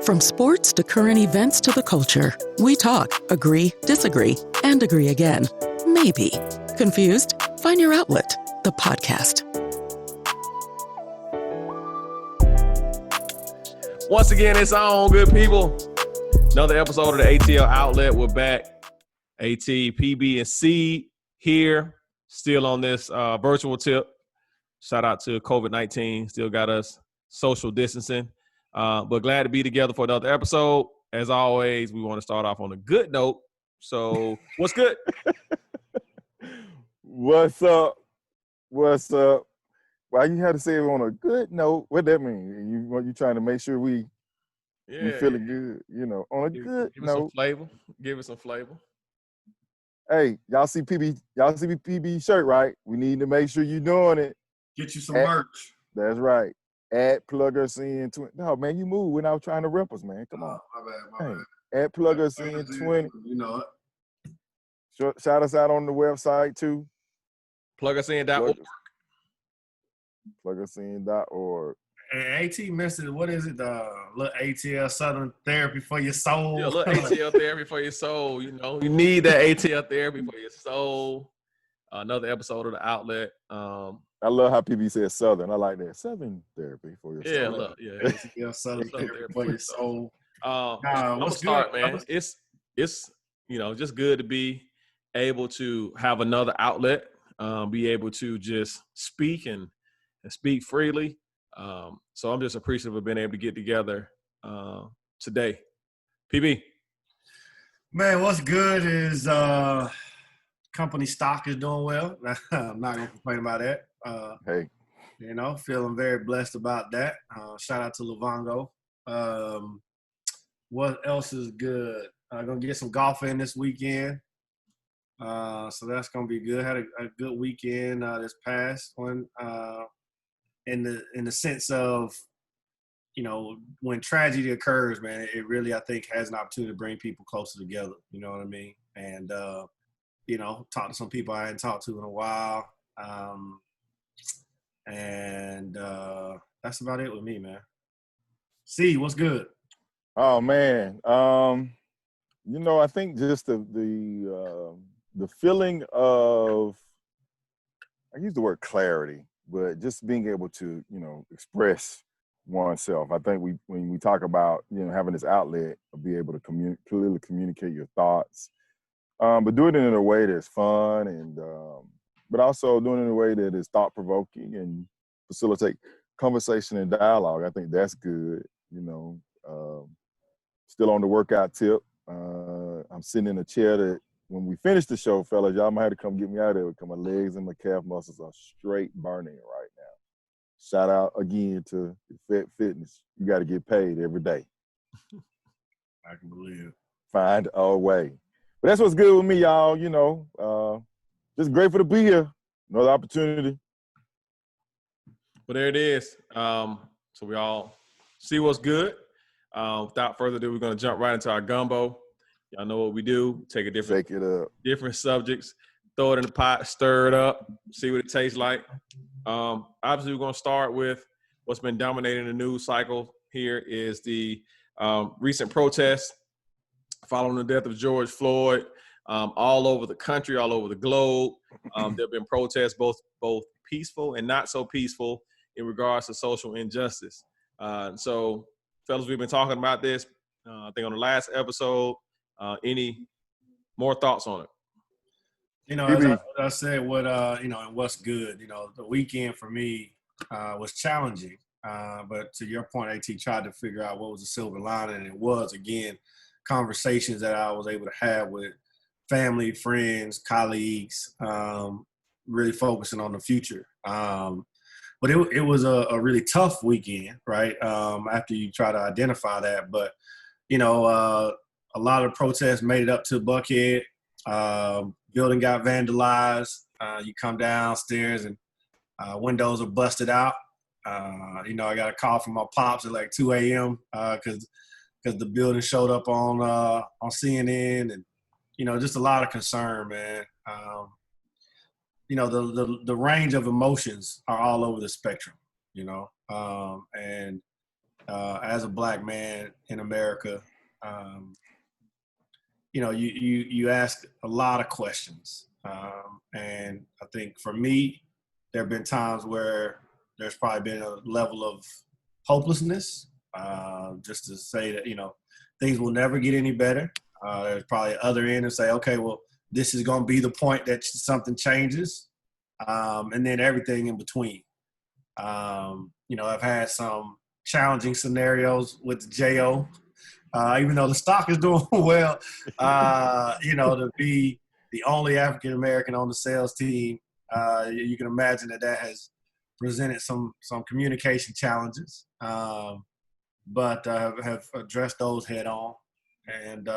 From sports to current events to the culture, we talk, agree, disagree, and agree again. Maybe. Confused? Find your outlet, the podcast. Once again, it's on, good people. Another episode of the ATL Outlet. We're back. AT, PB, and C here, still on this virtual tip. Shout out to COVID-19. Still got us social distancing. But glad to be together for another episode. As always, we want to start off on a good note. So, what's good? What's up? What's up? Why you had to say it on a good note? What that mean? You trying to make sure we feeling good, on a good give note. Give it some flavor. Hey, y'all see PB shirt, right? We need to make sure you're doing it. Get you some merch. That's right. Plug us in 20. No, man, you move. We're not trying to rep us, man. Come on. My bad. Plug us in 20. You know it. Shout us out on the website, too. Plugusin.org. Plugusin.org. And AT mentioned, what is it? Little ATL Southern Therapy for your soul. Yeah, little ATL therapy for your soul. You need that ATL therapy for your soul. Another episode of the Outlet. I love how PB says Southern. I like that. Southern therapy for your soul. ATL Southern Therapy for your soul. What's good, man? It's just good to be able to have another outlet, be able to just speak and speak freely. So I'm just appreciative of being able to get together today. PB. Man, what's good is company stock is doing well. I'm not going to complain about that. Hey. Feeling very blessed about that. Shout out to Livongo. What else is good? Going to get some golf in this weekend. So that's going to be good. Had a good weekend this past one. In the sense of, when tragedy occurs, man, it really, I think, has an opportunity to bring people closer together. You know what I mean? And, talk to some people I hadn't talked to in a while. That's about it with me, man. C, what's good? Oh, man. I think just the feeling of, I use the word clarity, but just being able to, express oneself. I think when we talk about, having this outlet, be able to clearly communicate your thoughts, but do it in a way that's fun and, but also doing it in a way that is thought-provoking and facilitate conversation and dialogue. I think that's good, Still on the workout tip. I'm sitting in a chair that when we finish the show, fellas, y'all might have to come get me out of there because my legs and my calf muscles are straight burning right now. Shout out again to Fit Fitness. You got to get paid every day. I can believe it. Find a way. But that's what's good with me, y'all. Just grateful to be here. Another opportunity. Well, there it is. So we all see what's good. Without further ado, we're going to jump right into our gumbo. Y'all know what we do. Take different subjects, throw it in the pot, stir it up, see what it tastes like. Obviously, we're going to start with what's been dominating the news cycle here is the recent protests following the death of George Floyd all over the country, all over the globe. There have been protests, both peaceful and not so peaceful in regards to social injustice. So, fellas, we've been talking about this, I think, on the last episode. Any more thoughts on it? As I said, and what's good, the weekend for me was challenging. But to your point, AT tried to figure out what was the silver lining. And it was, again, conversations that I was able to have with family, friends, colleagues, really focusing on the future. But it was a really tough weekend, right? After you try to identify that. But, a lot of protests made it up to Buckhead. Building got vandalized. You come downstairs and windows are busted out. I got a call from my pops at like 2 a.m. Because the building showed up on CNN and, just a lot of concern, man. The range of emotions are all over the spectrum, and as a black man in America, you know, you ask a lot of questions. And I think for me, there have been times where there's probably been a level of hopelessness, just to say that, you know, things will never get any better. There's probably other end and say, okay, well, this is going to be the point that something changes. And then everything in between. You know, I've had some challenging scenarios with the JO, even though the stock is doing well, you know, to be the only African-American on the sales team, you can imagine that has presented some communication challenges, but have addressed those head on. And,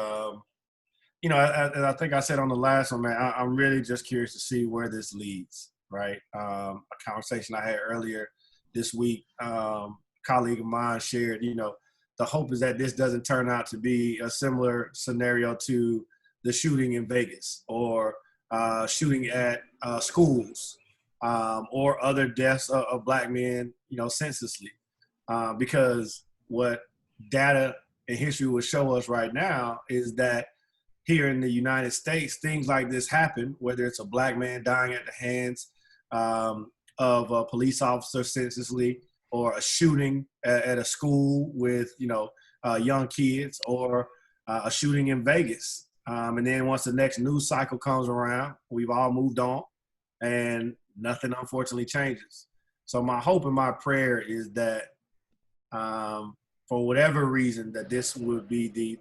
you know, I think I said on the last one, man, I'm really just curious to see where this leads, right? A conversation I had earlier this week, colleague of mine shared, you know, the hope is that this doesn't turn out to be a similar scenario to the shooting in Vegas or shooting at schools or other deaths of black men, you know, senselessly. Because what data and history will show us right now is that here in the United States, things like this happen, whether it's a black man dying at the hands of a police officer senselessly, or a shooting at a school with, you know, young kids, or a shooting in Vegas. And then once the next news cycle comes around, we've all moved on and nothing unfortunately changes. So my hope and my prayer is that for whatever reason, that this would be the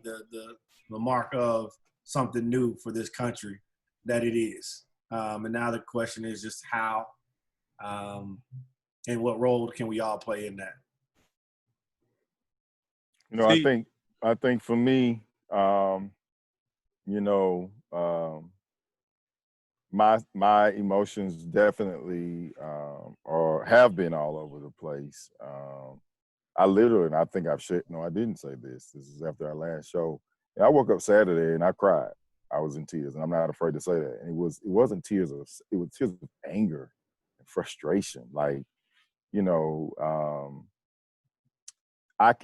mark of something new for this country, that it is. And now the question is just how, and what role can we all play in that? You know, I think for me, you know, my emotions definitely or have been all over the place. I literally, and I think I've shared, no, I didn't say this. This is after our last show. And I woke up Saturday and I cried. I was in tears, and I'm not afraid to say that. And it wasn't tears of, it was tears of anger and frustration. Like, you know, I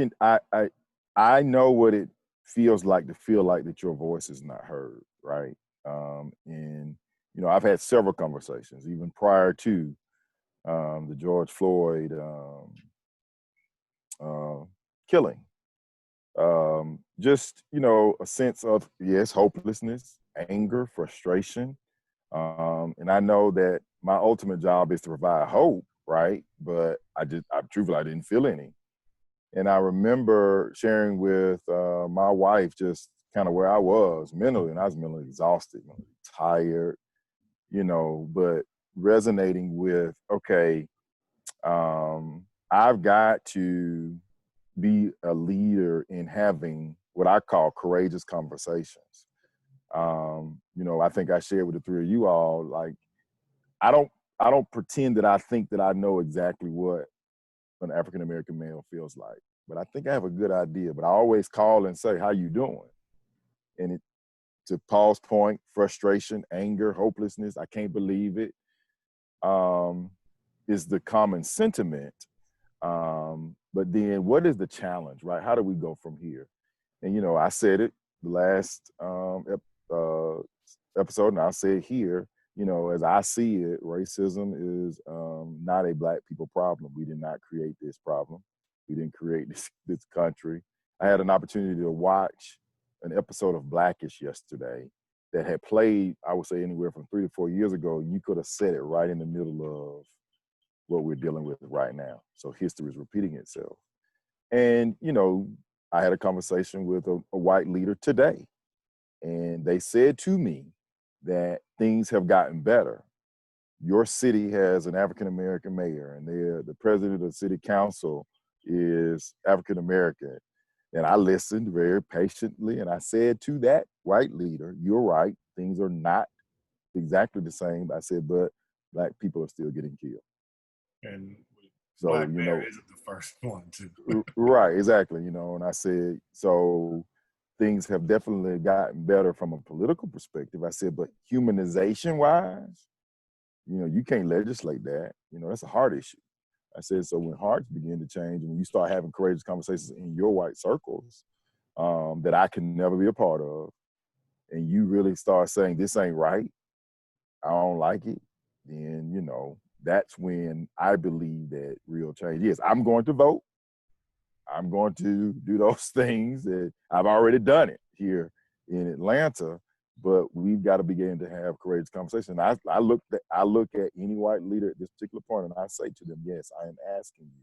know what it feels like to feel like that your voice is not heard, right? And you know, I've had several conversations even prior to the George Floyd killing. Just, you know, a sense of, yes, hopelessness, anger, frustration. And I know that my ultimate job is to provide hope, right? But I truthfully, I didn't feel any. And I remember sharing with my wife just kind of where I was mentally, and I was mentally exhausted, mentally tired, you know, but resonating with, okay, I've got to be a leader in having what I call courageous conversations. You know, I think I shared with the three of you all, like, I don't pretend that I think that I know exactly what an African-American male feels like, but I think I have a good idea. But I always call and say, how you doing? And it, to Paul's point, frustration, anger, hopelessness, I can't believe it, is the common sentiment. But then what is the challenge, right? How do we go from here? And, you know, I said it the last episode, and I'll say it here, you know, as I see it, racism is not a black people problem. We did not create this problem. We didn't create this country. I had an opportunity to watch an episode of Blackish yesterday that had played, I would say, anywhere from 3 to 4 years ago. You could have set it right in the middle of what we're dealing with right now. So history is repeating itself. And, you know, I had a conversation with a white leader today, and they said to me that things have gotten better. Your city has an African-American mayor, and the president of the city council is African-American. And I listened very patiently, and I said to that white leader, you're right, things are not exactly the same. I said, but black people are still getting killed. And so, Black you Bear know, isn't the first one to. Right, exactly, you know, and I said, so things have definitely gotten better from a political perspective. I said, but humanization wise, you know, you can't legislate that. You know, that's a hard issue. I said, so when hearts begin to change and when you start having courageous conversations in your white circles that I can never be a part of, and you really start saying, this ain't right, I don't like it, then, you know, that's when I believe that real change is. I'm going to vote. I'm going to do those things that I've already done it here in Atlanta, but we've got to begin to have courageous conversation. I look at any white leader at this particular point and I say to them, yes, I am asking you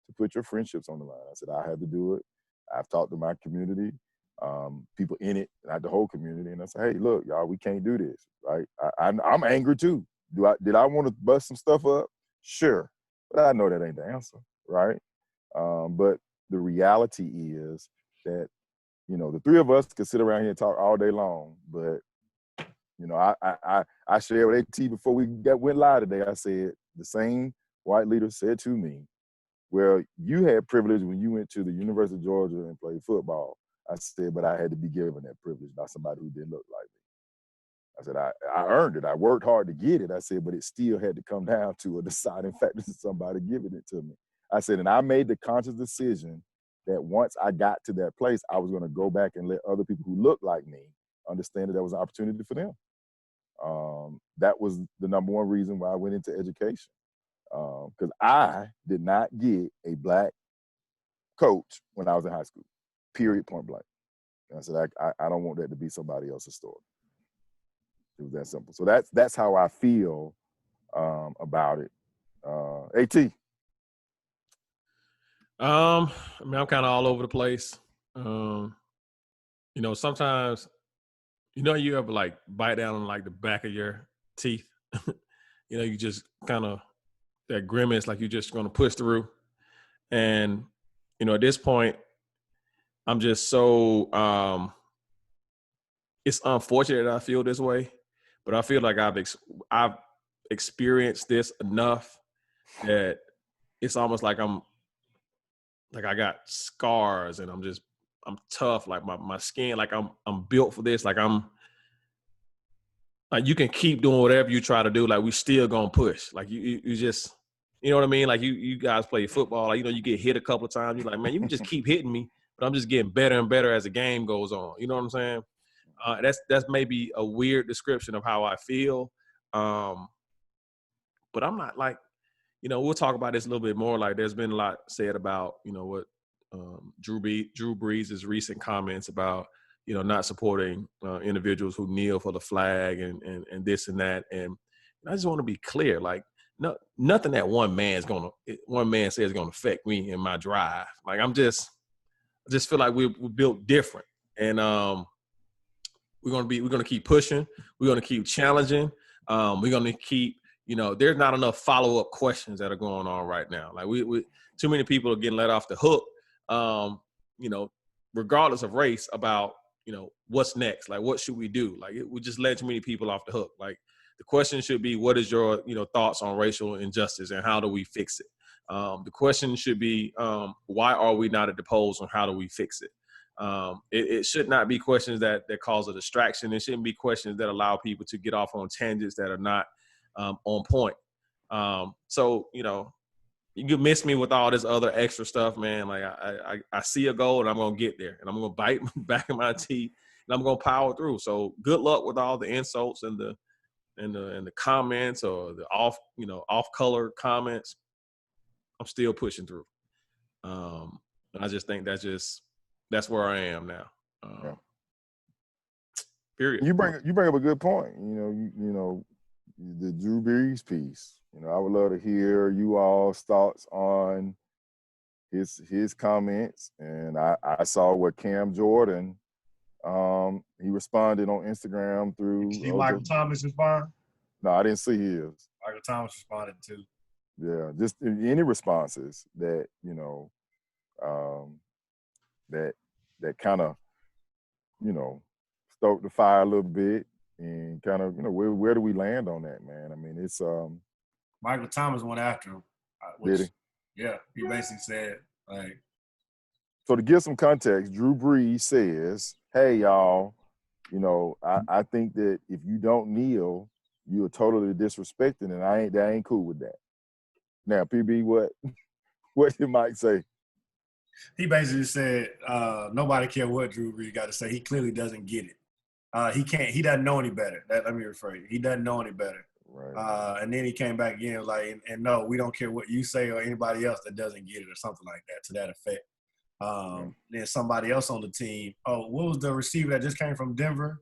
to put your friendships on the line. I said, I had to do it. I've talked to my community, people in it, not the whole community. And I said, hey, look, y'all, we can't do this, right? I'm angry too. Did I want to bust some stuff up? Sure. But I know that ain't the answer, right? But the reality is that, you know, the three of us could sit around here and talk all day long, but, you know, I shared with AT before we went live today. I said, the same white leader said to me, well, you had privilege when you went to the University of Georgia and played football. I said, but I had to be given that privilege by somebody who didn't look like me. I said, I earned it. I worked hard to get it. I said, but it still had to come down to a deciding factor to somebody giving it to me. I said, and I made the conscious decision that once I got to that place, I was going to go back and let other people who looked like me understand that there was an opportunity for them. That was the number one reason why I went into education. Because I did not get a black coach when I was in high school, period, point blank. And I said, I don't want that to be somebody else's story. It was that simple. So that's how I feel about it. AT. I mean, I'm kind of all over the place. You know, sometimes, you know, you ever like bite down on like the back of your teeth. You know, you just kind of that grimace, like you're just going to push through. And, you know, at this point, I'm just so, it's unfortunate that I feel this way, but I feel like I've experienced this enough that it's almost like I got scars and I'm tough. Like my skin, like I'm built for this. Like you can keep doing whatever you try to do. Like we still gonna push. Like you just, you know what I mean? Like you guys play football. Like, you know, you get hit a couple of times. You're like, man, you can just keep hitting me, but I'm just getting better and better as the game goes on. You know what I'm saying? That's maybe a weird description of how I feel. But I'm not like, you know, we'll talk about this a little bit more. Like there's been a lot said about, you know, what Drew Brees' recent comments about, you know, not supporting individuals who kneel for the flag and this and that. And I just want to be clear, like nothing that one man says is gonna affect me in my drive. Like I just feel like we're built different, and we're gonna keep pushing. We're gonna keep challenging. We're gonna keep, you know, there's not enough follow-up questions that are going on right now. Like we too many people are getting let off the hook, you know, regardless of race, about, you know, what's next? Like, what should we do? Like, we just let too many people off the hook. Like, the question should be, what is your, you know, thoughts on racial injustice and how do we fix it? The question should be, why are we not at the polls and how do we fix it? It should not be questions that cause a distraction. It shouldn't be questions that allow people to get off on tangents that are not on point. So, you know, you can miss me with all this other extra stuff, man. Like I see a goal and I'm going to get there and I'm going to bite back in my teeth and I'm going to power through. So good luck with all the insults and the comments or the off color comments. I'm still pushing through. And I just think that's where I am now. Yeah. Period. You bring up a good point. You know, the Drew Brees piece. You know, I would love to hear you all's thoughts on his comments. And I saw what Cam Jordan, he responded on Instagram through. Did you see Michael Thomas respond? No, I didn't see his. Michael Thomas responded too. Yeah, just any responses that, you know, that kind of, you know, stoke the fire a little bit and kind of, you know, where do we land on that, man? I mean, it's Michael Thomas went after him. Did he? Yeah, he basically said, like. So to give some context, Drew Brees says, hey, y'all, you know, I think that if you don't kneel, you're totally disrespecting, and that ain't cool with that. Now, PB, what did Mike say? He basically said nobody care what Drew Brees got to say. He clearly doesn't get it. He doesn't know any better. Let me rephrase. He doesn't know any better. Right. And then he came back again like, and no, we don't care what you say or anybody else that doesn't get it or something like that to that effect. Then somebody else on the team. Oh, what was the receiver that just came from Denver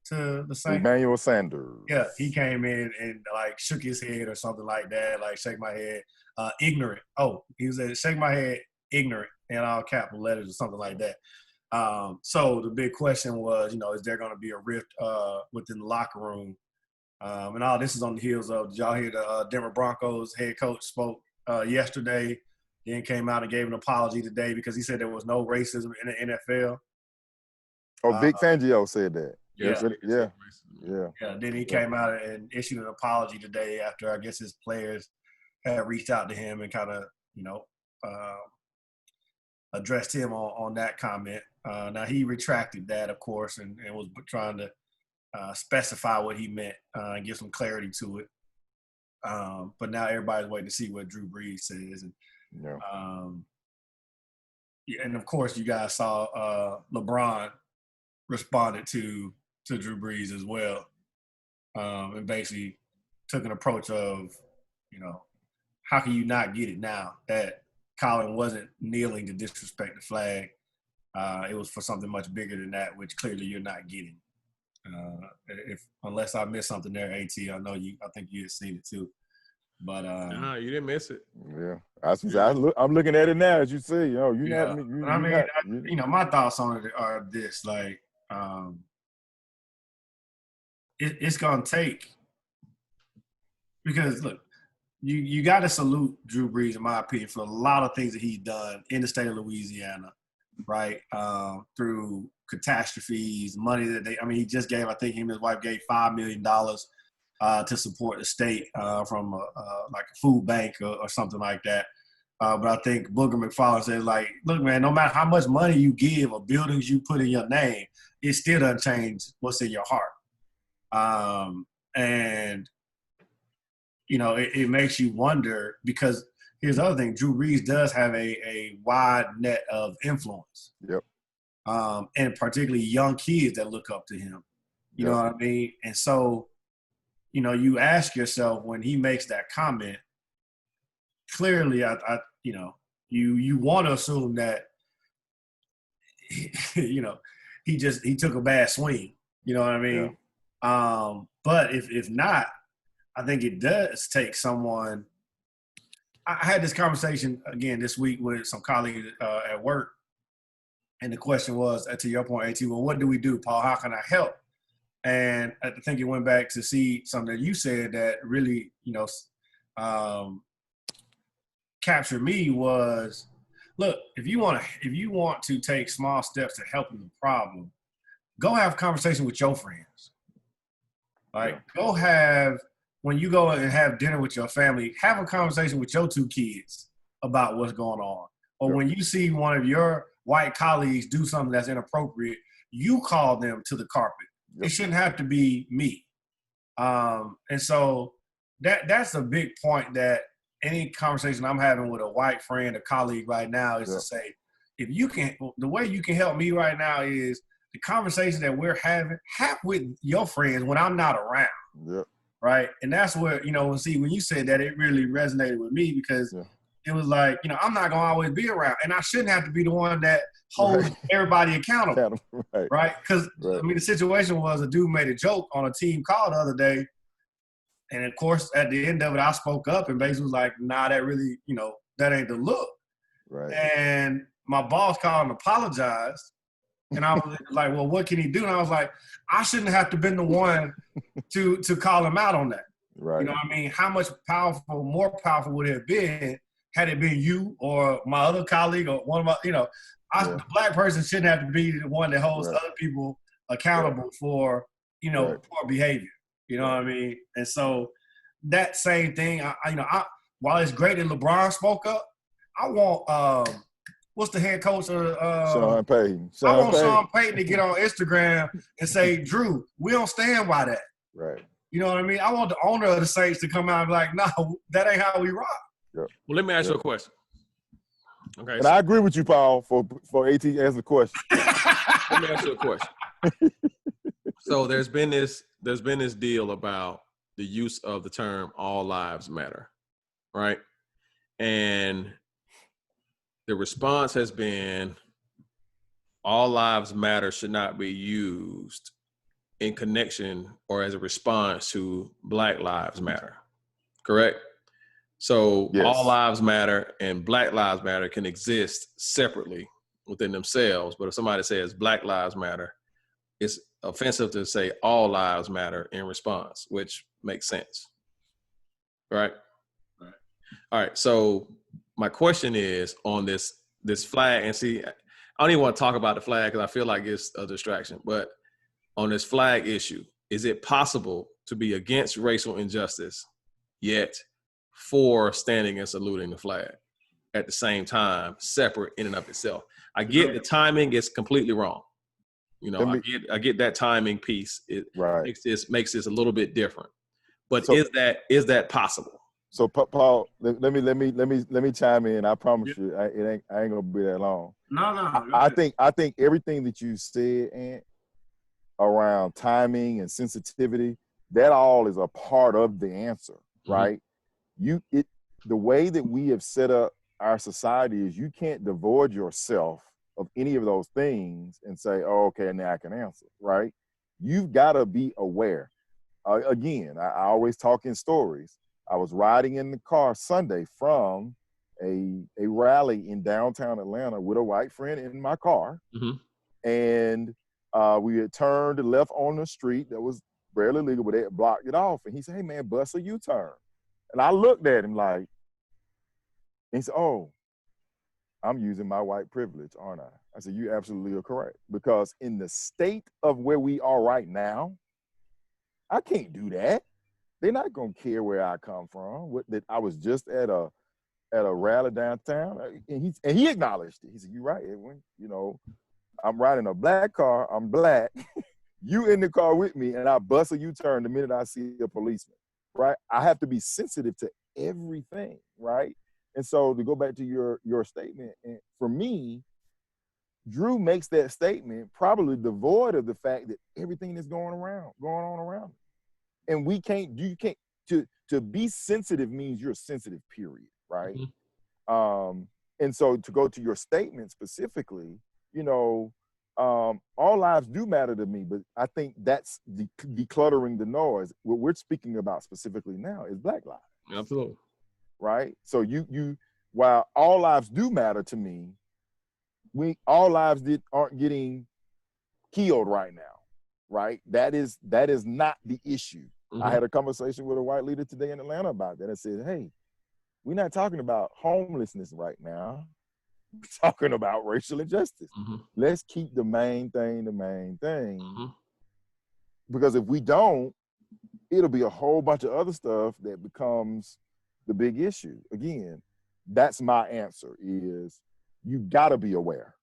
to the Saints? Emmanuel Sanders. Yeah, he came in and like shook his head or something like that, like shake my head, ignorant. Oh, he was at shake my head, ignorant, in all capital letters or something like that. So the big question was, is there going to be a rift within the locker room? And all this is on the heels of, did y'all hear the Denver Broncos head coach spoke yesterday, then came out and gave an apology today because he said there was no racism in the NFL. Oh, Vic Fangio said that. Yeah. Then he came out and issued an apology today after, I guess, his players had reached out to him and kind of, addressed him on that comment. Now, he retracted that, of course, and was trying to specify what he meant and give some clarity to it. But now everybody's waiting to see what Drew Brees says. And of course, you guys saw LeBron responded to Drew Brees as well, and basically took an approach of, how can you not get it now that Colin wasn't kneeling to disrespect the flag? It was for something much bigger than that, which clearly you're not getting. Unless I missed something there, AT, I think you had seen it too. But no, you didn't miss it. Yeah, I'm looking at it now as you see. My thoughts on it are this: like, it's gonna take, because look, you got to salute Drew Brees, in my opinion, for a lot of things that he's done in the state of Louisiana, right? Through catastrophes, money that he just gave. I think him and his wife gave $5 million to support the state from like a food bank or something like that. But I think Booger McFarland said, like, look, man, no matter how much money you give or buildings you put in your name, it still doesn't change what's in your heart. And it makes you wonder, because here's the other thing: Drew Brees does have a wide net of influence. Yep. And particularly young kids that look up to him. You know what I mean? And so, you ask yourself, when he makes that comment, clearly, you want to assume that, he took a bad swing. You know what I mean? Yeah. But if not, I think it does take someone. I had this conversation again this week with some colleagues at work. And the question was, to your point, AT, well, what do we do, Paul? How can I help? And I think it went back to see something that you said that really, captured me was, look, if you want to take small steps to helping the problem, go have a conversation with your friends. When you go and have dinner with your family, have a conversation with your two kids about what's going on. Or when you see one of your white colleagues do something that's inappropriate, you call them to the carpet. It shouldn't have to be me. And so that's a big point, that any conversation I'm having with a white friend or colleague right now is to say, the way you can help me right now is the conversation that we're having, have with your friends when I'm not around. Yep. Right. And that's where, when you said that, it really resonated with me, because it was like, I'm not going to always be around, and I shouldn't have to be the one that holds everybody accountable. Right. Because, the situation was, a dude made a joke on a team call the other day. And of course, at the end of it, I spoke up and basically was like, nah, that really, that ain't the look. Right. And my boss called and apologized. And I was like, well, what can he do? And I was like, I shouldn't have to been the one to call him out on that. Right. You know what I mean? How much more powerful would it have been had it been you or my other colleague or one of my, the black person shouldn't have to be the one that holds other people accountable for, poor behavior. You know what I mean? And so that same thing, while it's great that LeBron spoke up, I want, what's the head coach of Sean Payton. Sean Payton to get on Instagram and say, Drew, we don't stand by that. Right. You know what I mean? I want the owner of the Saints to come out and be like, no, that ain't how we rock. Yep. Well, let me ask you a question. Okay. And I agree with you, Paul, for AT answer the question. Let me ask you a question. So there's been this deal about the use of the term "all lives matter," right? And the response has been, "All lives matter" should not be used in connection or as a response to Black Lives Matter. Correct? So Yes. all lives matter and Black Lives Matter can exist separately within themselves. But if somebody says Black Lives Matter, it's offensive to say all lives matter in response, which makes sense. Right? Right. All right. So my question is on this flag, and see, I don't even want to talk about the flag because I feel like it's a distraction, but on this flag issue, is it possible to be against racial injustice yet for standing and saluting the flag at the same time, separate in and of itself? I get the timing is completely wrong. You know, I get that timing piece. It makes this a little bit different. But so, is that possible? So Paul, let me chime in. I promise you, I ain't gonna be that long. No. I think everything that you said, Ant, around timing and sensitivity, that all is a part of the answer, right? The way that we have set up our society is you can't divulge yourself of any of those things and say, oh, okay, now I can answer, right? You've got to be aware. Again, I always talk in stories. I was riding in the car Sunday from a rally in downtown Atlanta with a white friend in my car. And we had turned left on the street that was barely legal, but they had blocked it off. And he said, hey, man, bust a U-turn. And I looked at him like, and he said, oh, I'm using my white privilege, aren't I? I said, you absolutely are correct. Because in the state of where we are right now, I can't do that. They're not gonna care where I come from. That I was just at a rally downtown, and he acknowledged it. He said, "You're right, Edwin. You know, I'm riding a black car. I'm black. You in the car with me, and I bust a U-turn the minute I see a policeman. Right? I have to be sensitive to everything. Right? And so to go back to your statement, and for me, Drew makes that statement probably devoid of the fact that everything is going on around me. And to be sensitive means you're sensitive, period, right? And so to go to your statement specifically, you know, all lives do matter to me, but I think that's decluttering the noise. What we're speaking about specifically now is Black lives. Absolutely. Right? So you while all lives do matter to me, all lives aren't getting killed right now. Right? That is not the issue. I had a conversation with a white leader today in Atlanta about that. I said, hey, we're not talking about homelessness right now. We're talking about racial injustice. Let's keep the main thing. Because if we don't, it'll be a whole bunch of other stuff that becomes the big issue. Again, that's my answer is you gotta be aware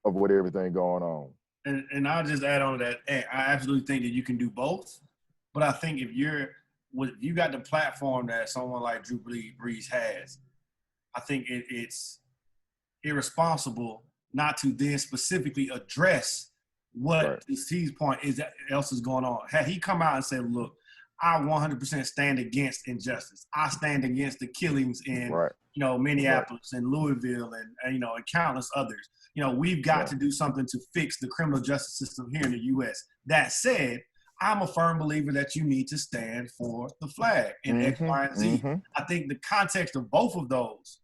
of what everything going on. And I'll just add on to that. I absolutely think that you can do both. But I think if you got the platform that someone like Drew Brees has, I think it's irresponsible not to then specifically address what Steve's point is that else is going on. Had he come out and said, look, I 100% stand against injustice. I stand against the killings in Minneapolis and Louisville and countless others. We've got to do something to fix the criminal justice system here in the U.S. That said, I'm a firm believer that you need to stand for the flag in X, Y, and Z. I think the context of both of those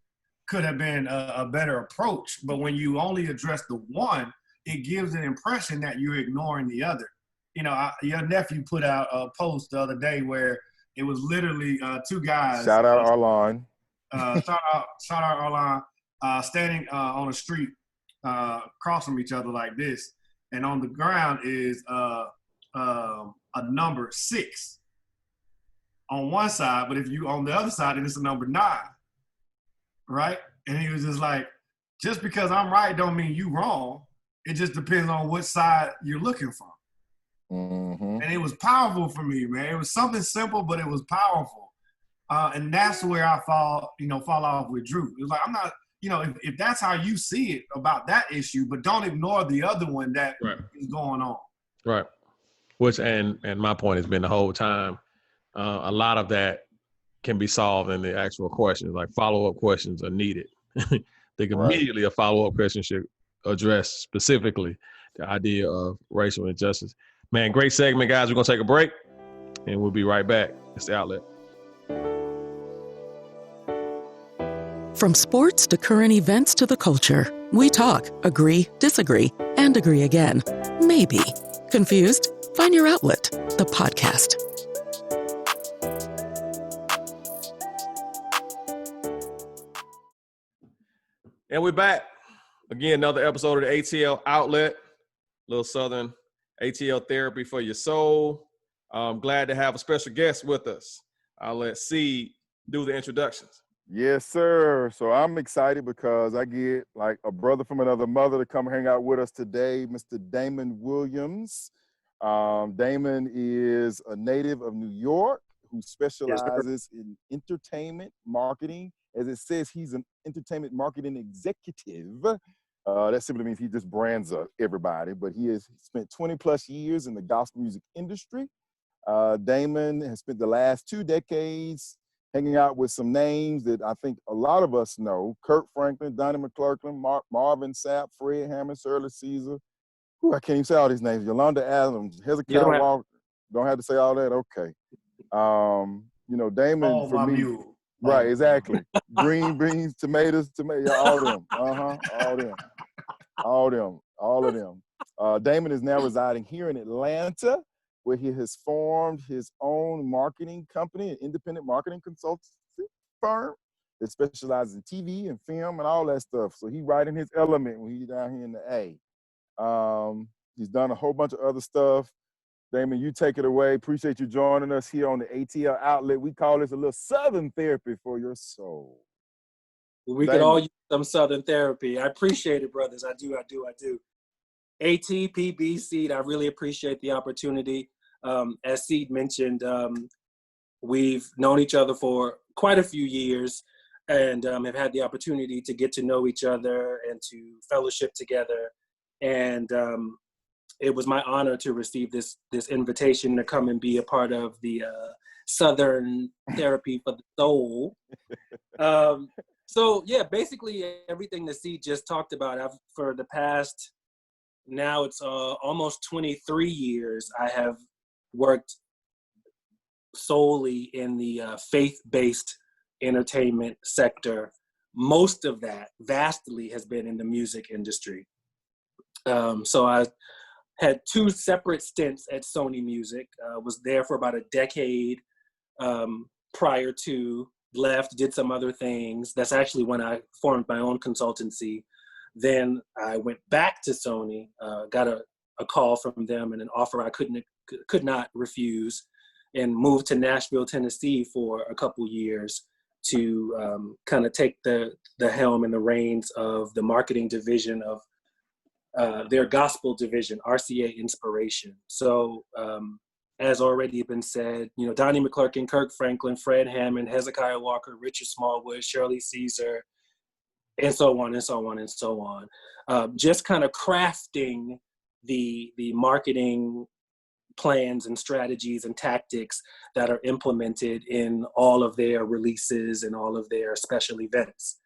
could have been a better approach. But when you only address the one, it gives an impression that you're ignoring the other. Your nephew put out a post the other day where it was literally two guys. Shout out Arlon. Shout out Arlon, standing on a street crossing each other like this. And on the ground is a number 6 on one side, but if you on the other side, then it's a number 9, right? And he was just like, just because I'm right don't mean you wrong. It just depends on what side you're looking from. And it was powerful for me, man. It was something simple, but it was powerful. And that's where I fall off with Drew. It was like, I'm not, if that's how you see it about that issue, but don't ignore the other one that is going on. Right. Which, and my point has been the whole time, a lot of that can be solved in the actual questions. Like follow-up questions are needed. They can immediately a follow-up question should address specifically the idea of racial injustice. Man, great segment, guys. We're going to take a break and we'll be right back. It's the Outlet. From sports to current events to the culture, we talk, agree, disagree, and agree again. Maybe. Confused? Find your outlet, the podcast. And we're back. Again, another episode of the ATL Outlet, little Southern ATL therapy for your soul. I'm glad to have a special guest with us. I'll let C do the introductions. Yes, sir. So I'm excited because I get like a brother from another mother to come hang out with us today, Mr. Damon Williams. Damon is a native of New York who specializes in entertainment marketing. As it says, he's an entertainment marketing executive. That simply means he just brands everybody, but he has spent 20 plus years in the gospel music industry. Damon has spent the last 2 decades hanging out with some names that I think a lot of us know: Kirk Franklin, Donnie McClurkin, Marvin Sapp, Fred Hammond, Shirley Caesar. Ooh, I can't even say all these names. Yolanda Adams, Hezekiah Walker. Don't have to say all that. Okay. Damon for me. Mule. Right, exactly. Green beans, tomatoes, all of them. All of them. Damon is now residing here in Atlanta, where he has formed his own marketing company, an independent marketing consultancy firm that specializes in TV and film and all that stuff. So he's right in his element when he's down here in the A. He's done a whole bunch of other stuff. Damon, you take it away. Appreciate you joining us here on the ATL Outlet. We call this a little Southern therapy for your soul. We could all use some Southern therapy. I appreciate it, brothers. I do. ATPB Seed, I really appreciate the opportunity. As Seed mentioned, we've known each other for quite a few years and have had the opportunity to get to know each other and to fellowship together. And it was my honor to receive this invitation to come and be a part of the Southern Therapy for the Soul. So yeah, basically everything that Seed just talked about, for the past, now it's almost 23 years, I have worked solely in the faith-based entertainment sector. Most of that, vastly, has been in the music industry. So I had 2 separate stints at Sony Music, was there for about a decade prior to, left, did some other things. That's actually when I formed my own consultancy. Then I went back to Sony, got a call from them and an offer I could not refuse, and moved to Nashville, Tennessee for a couple years to kind of take the helm and the reins of the marketing division of their gospel division, RCA Inspiration. So as already been said, Donnie McClurkin, Kirk Franklin, Fred Hammond, Hezekiah Walker, Richard Smallwood, Shirley Caesar, and so on and so on and so on. Just kind of crafting the marketing plans and strategies and tactics that are implemented in all of their releases and all of their special events.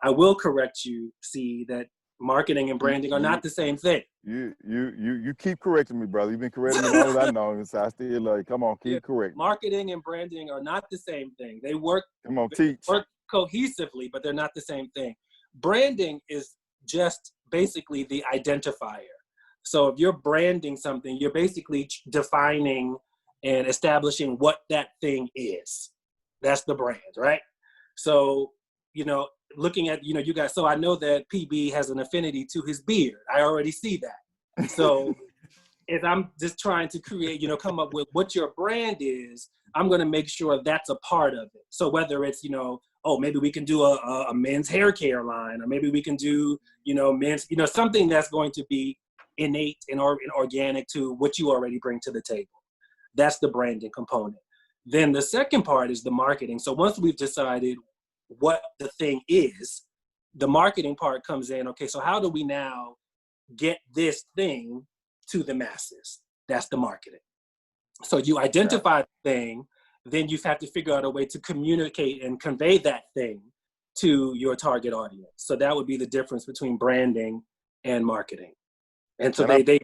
I will correct you, see, that marketing and branding are not the same thing. You keep correcting me, brother. You've been correcting me all that I know, so I still like, come on, keep correcting. Marketing and branding are not the same thing. They work. Come on, teach. Work cohesively, but they're not the same thing. Branding is just basically the identifier. So if you're branding something, you're basically defining and establishing what that thing is. That's the brand, right? So, looking at, you guys, so I know that PB has an affinity to his beard. I already see that. So if I'm just trying to create, come up with what your brand is, I'm going to make sure that's a part of it. So whether it's, maybe we can do a men's hair care line, or maybe we can do, men's, something that's going to be innate and organic to what you already bring to the table. That's the branding component. Then the second part is the marketing. So once we've decided what the thing is, the marketing part comes in. Okay, so how do we now get this thing to the masses? That's the marketing. So you identify the thing, then you have to figure out a way to communicate and convey that thing to your target audience. So that would be the difference between branding and marketing. And so they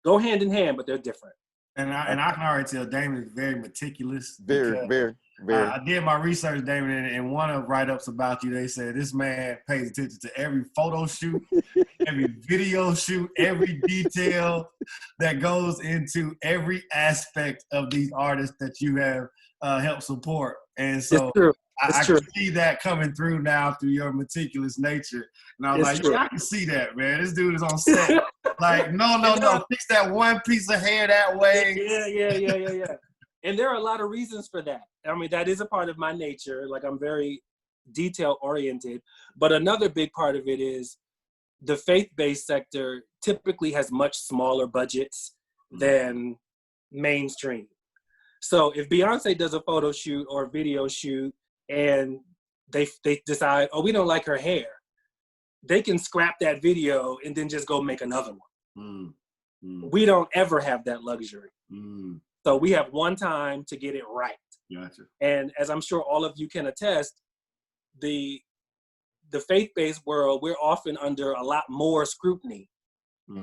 go hand in hand, but they're different. And I can already tell Damon is very meticulous. Very. I did my research, Damon, and one of the write-ups about you, they said this man pays attention to every photo shoot, every video shoot, every detail that goes into every aspect of these artists that you have helped support. And so I can see that coming through now through your meticulous nature. And I was like, yeah, I can see that, man. This dude is on set. Like, no, fix that one piece of hair that way. Yeah. And there are a lot of reasons for that. I mean, that is a part of my nature. Like, I'm very detail oriented. But another big part of it is the faith-based sector typically has much smaller budgets than mainstream. So if Beyonce does a photo shoot or a video shoot and they decide, oh, we don't like her hair, they can scrap that video and then just go make another one. We don't ever have that luxury. So we have one time to get it right. Gotcha. And as I'm sure all of you can attest, the faith-based world, we're often under a lot more scrutiny.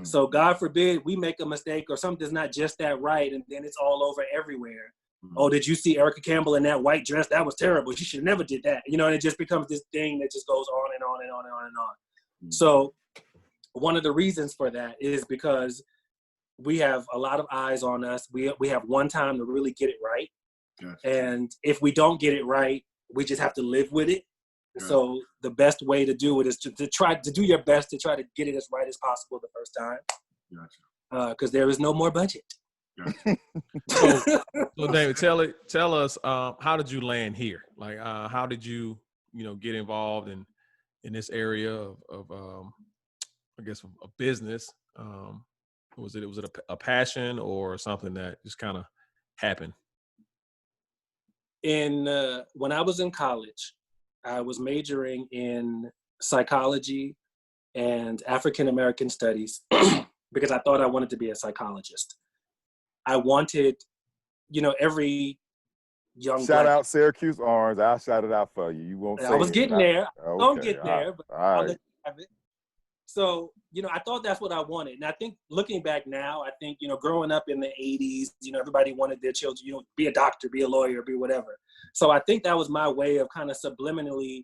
So God forbid we make a mistake or something's not just that right, and then it's all over everywhere. Oh, did you see Erica Campbell in that white dress? That was terrible. She should never did that. You know, and it just becomes this thing that just goes on and on and on and on and on. So one of the reasons for that is because we have a lot of eyes on us. We have one time to really get it right. Gotcha. And if we don't get it right, we just have to live with it. Gotcha. So the best way to do it is to try to do your best to try to get it as right as possible the first time. Gotcha. Because there is no more budget. Gotcha. So David, tell us, how did you land here? Like, how did you get involved in this area of I guess a business? Was it a passion or something that just kind of happened? When I was in college, I was majoring in psychology and African American studies because I thought I wanted to be a psychologist. I wanted, every young shout out Syracuse Orange. I'll shout it out for you. You won't say I was getting there. Okay. Don't get there, but I'll let you have it. So, I thought that's what I wanted. And I think looking back now, I think, growing up in the 80s, everybody wanted their children, be a doctor, be a lawyer, be whatever. So I think that was my way of kind of subliminally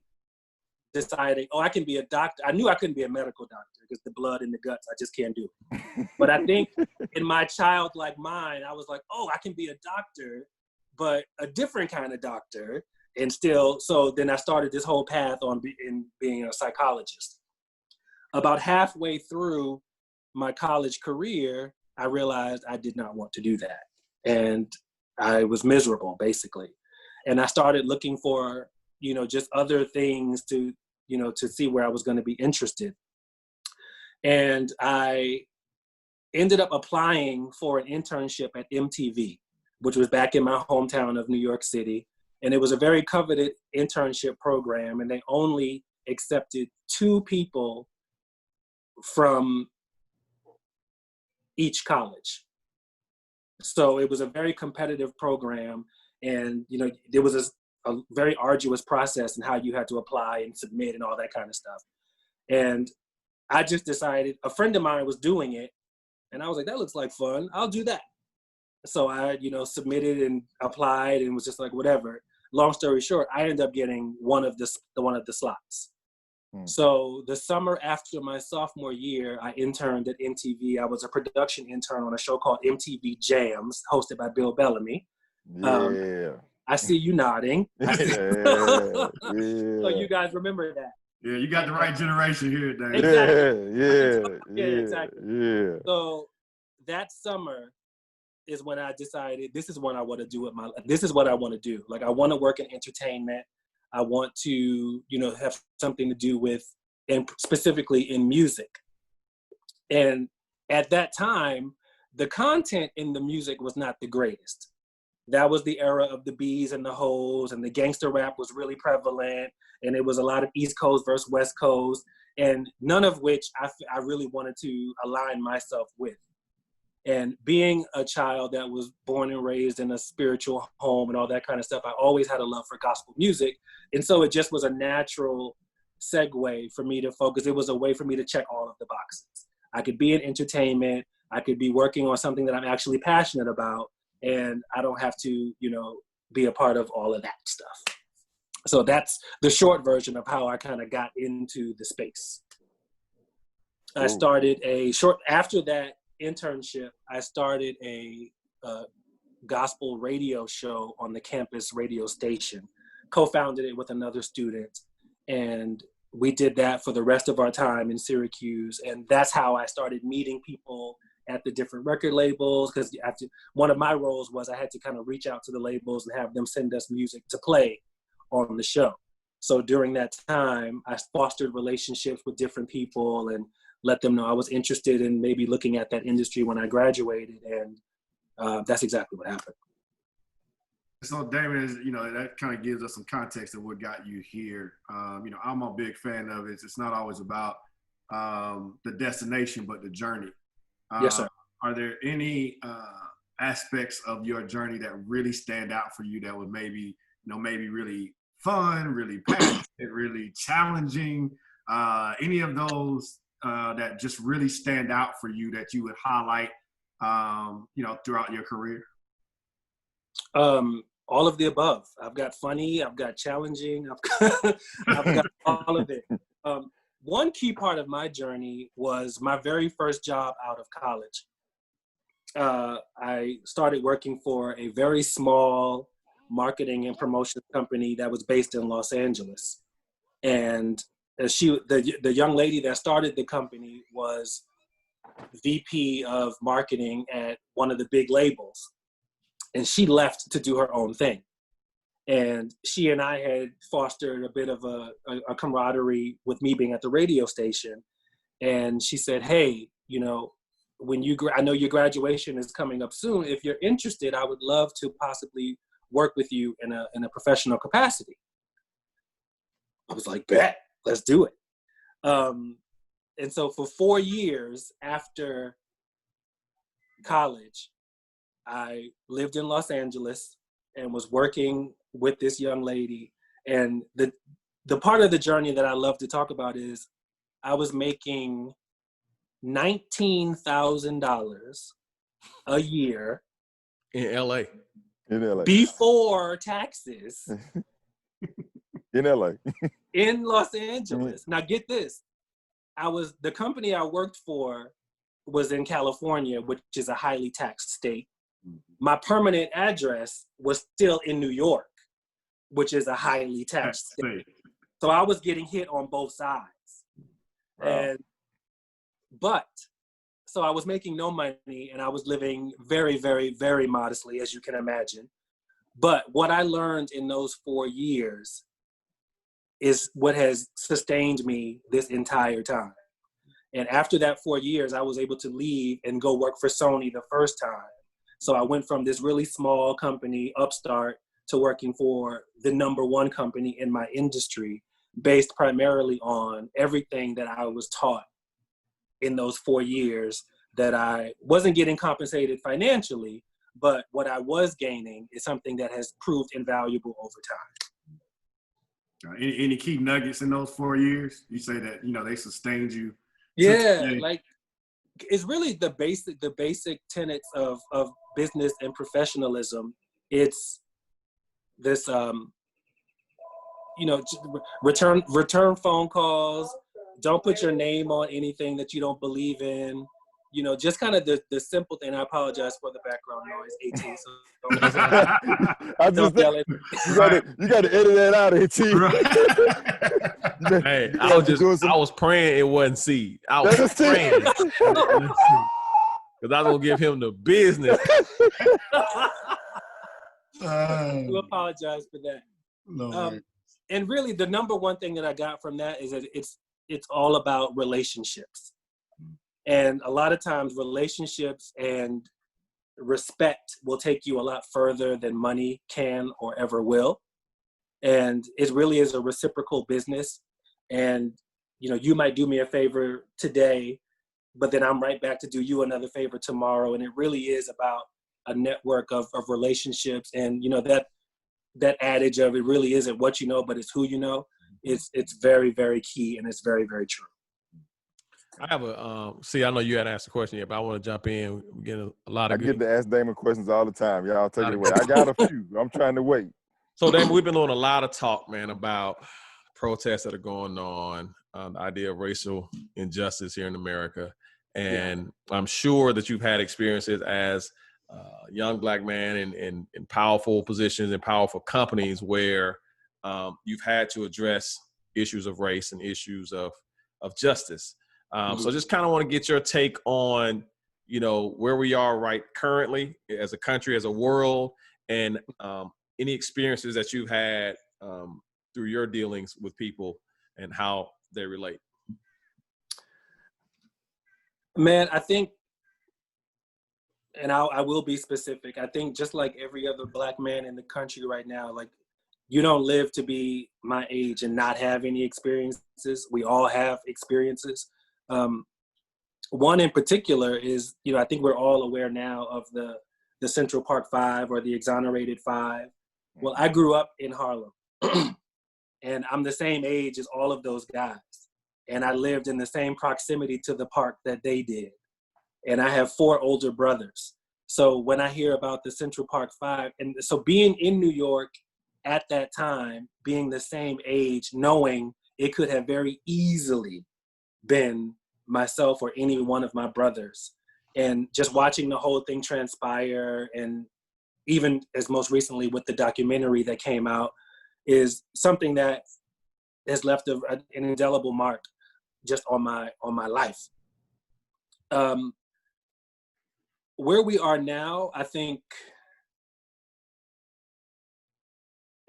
deciding, I can be a doctor. I knew I couldn't be a medical doctor because the blood in the guts, I just can't do it. But I think in my childlike mind, I was like, I can be a doctor, but a different kind of doctor. And still, so then I started this whole path on being a psychologist. About halfway through my college career, I realized I did not want to do that. And I was miserable, basically. And I started looking for, just other things to see where I was going to be interested. And I ended up applying for an internship at MTV, which was back in my hometown of New York City. And it was a very coveted internship program, and they only accepted 2 people from each college. So it was a very competitive program, and there was a very arduous process in how you had to apply and submit and all that kind of stuff. And I just decided, a friend of mine was doing it, and I was like, that looks like fun, I'll do that. So I submitted and applied and was just like, whatever. Long story short, I ended up getting one of the slots. So the summer after my sophomore year, I interned at MTV. I was a production intern on a show called MTV Jams, hosted by Bill Bellamy. Yeah. I see you nodding. Yeah. So you guys remember that. Yeah, you got the right generation here, Dave. Exactly. Yeah, exactly. Yeah. So that summer is when I decided this is what I want to do with my life. This is what I want to do. Like, I want to work in entertainment. I want to, have something to do with, and specifically in music. And at that time, the content in the music was not the greatest. that was the era of the B's and the Hoes, and the gangster rap was really prevalent, and it was a lot of East Coast versus West Coast, and none of which I really wanted to align myself with. And being a child that was born and raised in a spiritual home and all that kind of stuff, I always had a love for gospel music. And so it just was a natural segue for me to focus. It was a way for me to check all of the boxes. I could be in entertainment, I could be working on something that I'm actually passionate about, and I don't have to, be a part of all of that stuff. So that's the short version of how I kind of got into the space. I started after that internship, I started a gospel radio show on the campus radio station, co-founded it with another student, and we did that for the rest of our time in Syracuse. And that's how I started meeting people at the different record labels, because one of my roles was I had to kind of reach out to the labels and have them send us music to play on the show. So during that time, I fostered relationships with different people and let them know I was interested in maybe looking at that industry when I graduated, and that's exactly what happened. So Damon, that kind of gives us some context of what got you here. I'm a big fan of it. It's not always about the destination, but the journey. Yes, sir. Are there any aspects of your journey that really stand out for you that was maybe really fun, really passionate, really challenging? Any of those that just really stand out for you that you would highlight, throughout your career? All of the above. I've got funny, I've got challenging, I've got all of it. One key part of my journey was my very first job out of college. I started working for a very small marketing and promotion company that was based in Los Angeles. And the young lady that started the company was VP of marketing at one of the big labels. And she left to do her own thing. And she and I had fostered a bit of a camaraderie with me being at the radio station. And she said, hey, I know your graduation is coming up soon. If you're interested, I would love to possibly work with you in a professional capacity. I was like, bet, let's do it. And so for 4 years after college, I lived in Los Angeles and was working with this young lady. And the part of the journey that I love to talk about is I was making $19,000 a year in LA. Before taxes. In LA. In Los Angeles. Now get this. The company I worked for was in California, which is a highly taxed state. My permanent address was still in New York, which is a highly taxed state. So I was getting hit on both sides. Wow. So I was making no money and I was living very, very, very modestly, as you can imagine. But what I learned in those 4 years is what has sustained me this entire time. And after that 4 years, I was able to leave and go work for Sony the first time. So I went from this really small company, upstart, to working for the #1 company in my industry, based primarily on everything that I was taught in those 4 years, that I wasn't getting compensated financially, but what I was gaining is something that has proved invaluable over time. Any key nuggets in those 4 years? You say that, they sustained you. Yeah, it's really the basic tenets of business and professionalism. It's this, return phone calls. Don't put your name on anything that you don't believe in. Just kind of the simple thing. I apologize for the background noise, AT. So don't yell at me. You got to edit that out, AT. Hey, I was praying it wasn't seed. I was praying. Because I was going to give him the business. I do apologize for that. No. And really, the #1 thing that I got from that is that it's all about relationships. And a lot of times relationships and respect will take you a lot further than money can or ever will. And it really is a reciprocal business. And, you know, you might do me a favor today, but then I'm right back to do you another favor tomorrow. And it really is about a network of relationships. And, you know, that adage of it really isn't what you know, but it's who you know. It's very, very key, and it's very, very true. I have I know you had asked a question yet, but I want to jump in. We get a lot of I get to ask Damon questions all the time. Y'all take it away. I got a few. I'm trying to wait. So, Damon, we've been doing a lot of talk, man, about protests that are going on, the idea of racial injustice here in America. And I'm sure that you've had experiences as a young Black man in powerful positions and powerful companies where you've had to address issues of race and issues of justice. So just kind of want to get your take on, you know, where we are right currently as a country, as a world, and any experiences that you've had through your dealings with people and how they relate. Man, I think, and I will be specific, I think just like every other Black man in the country right now, like, you don't live to be my age and not have any experiences. We all have experiences. One in particular is, you know, I think we're all aware now of the Central Park Five or the Exonerated Five. Well, I grew up in Harlem and I'm the same age as all of those guys. And I lived in the same proximity to the park that they did. And I have 4 older brothers. So when I hear about the Central Park Five, and so being in New York at that time, being the same age, knowing it could have very easily been myself or any one of my brothers, and just watching the whole thing transpire, and even as most recently with the documentary that came out, is something that has left an indelible mark just on my life. Where we are now, I think,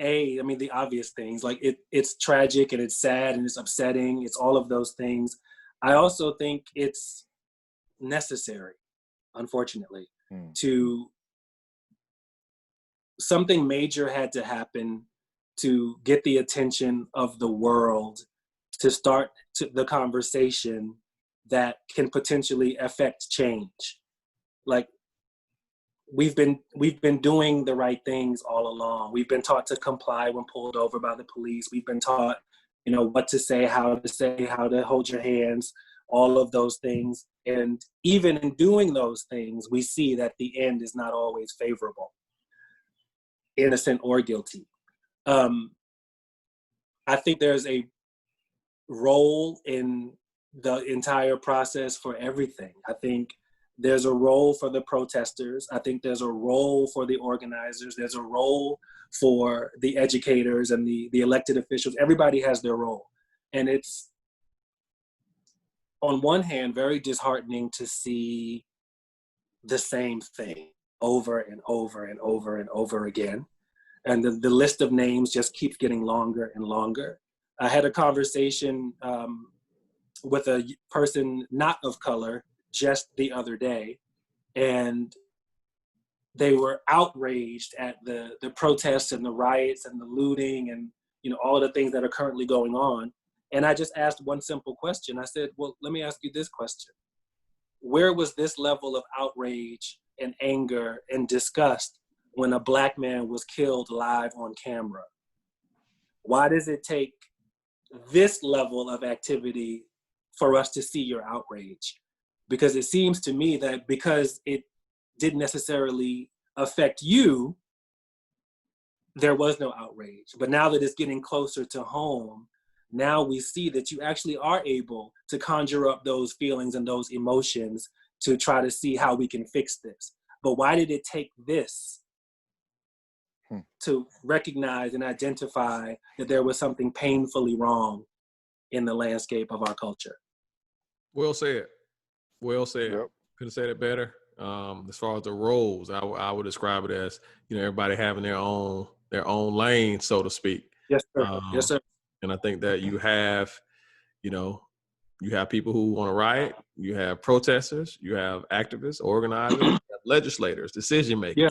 I mean, the obvious things, like it's tragic and it's sad and it's upsetting. It's all of those things. I also think it's necessary, unfortunately, to something major had to happen to get the attention of the world, to start the conversation that can potentially affect change. Like, we've been doing the right things all along. We've been taught to comply when pulled over by the police. We've been taught, you know, what to say, how to hold your hands, all of those things. And even in doing those things, we see that the end is not always favorable, innocent or guilty. I think there's a role in the entire process for everything. I think there's a role for the protesters. I think there's a role for the organizers. There's a role for the educators and the elected officials. Everybody has their role. And it's, on one hand, very disheartening to see the same thing over and over and over and over again. And the list of names just keeps getting longer and longer. I had a conversation with a person not of color just the other day, and they were outraged at the protests and the riots and the looting and, you know, all of the things that are currently going on. And I just asked one simple question. I said, well, let me ask you this question. Where was this level of outrage and anger and disgust when a Black man was killed live on camera? Why does it take this level of activity for us to see your outrage? Because it seems to me that because it didn't necessarily affect you, there was no outrage. But now that it's getting closer to home, now we see that you actually are able to conjure up those feelings and those emotions to try to see how we can fix this. But why did it take this to recognize and identify that there was something painfully wrong in the landscape of our culture? Well said. Well said. Yep. Couldn't say it better. As far as the roles, I would describe it as, you know, everybody having their own lane, so to speak. Yes, sir. Yes, sir. And I think that you have people who want to riot, you have protesters, you have activists, organizers, you have legislators, decision makers. Yeah.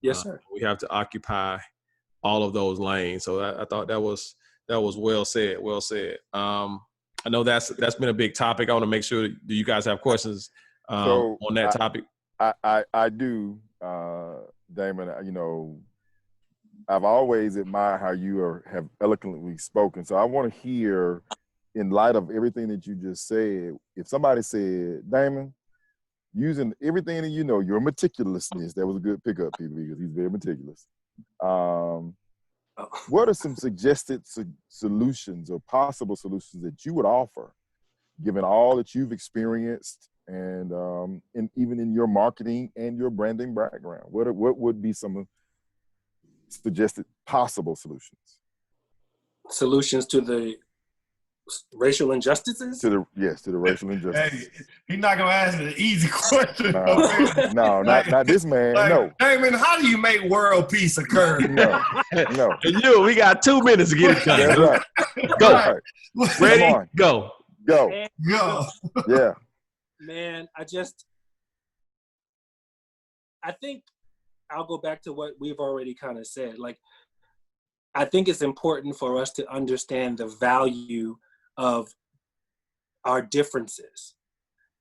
Yes, sir. We have to occupy all of those lanes. So I thought that was well said. Well said. I know that's been a big topic. I want to make sure, do you guys have questions on that topic? I do, Damon. You know, I've always admired how you have eloquently spoken. So I want to hear, in light of everything that you just said, if somebody said, Damon, using everything that you know, your meticulousness, that was a good pickup, people, because he's very meticulous. What are some suggested solutions or possible solutions that you would offer, given all that you've experienced and even in your marketing and your branding background? What would be some suggested possible solutions? Solutions to the racial injustices? To the racial injustices. Hey, he's not gonna ask me the easy question. No, not this man. No. Damon, how do you make world peace occur? No. And we got 2 minutes to get it done. That's right. Go. Right. Ready? Go. Yeah. Man, I think I'll go back to what we've already kind of said. Like, I think it's important for us to understand the value of our differences.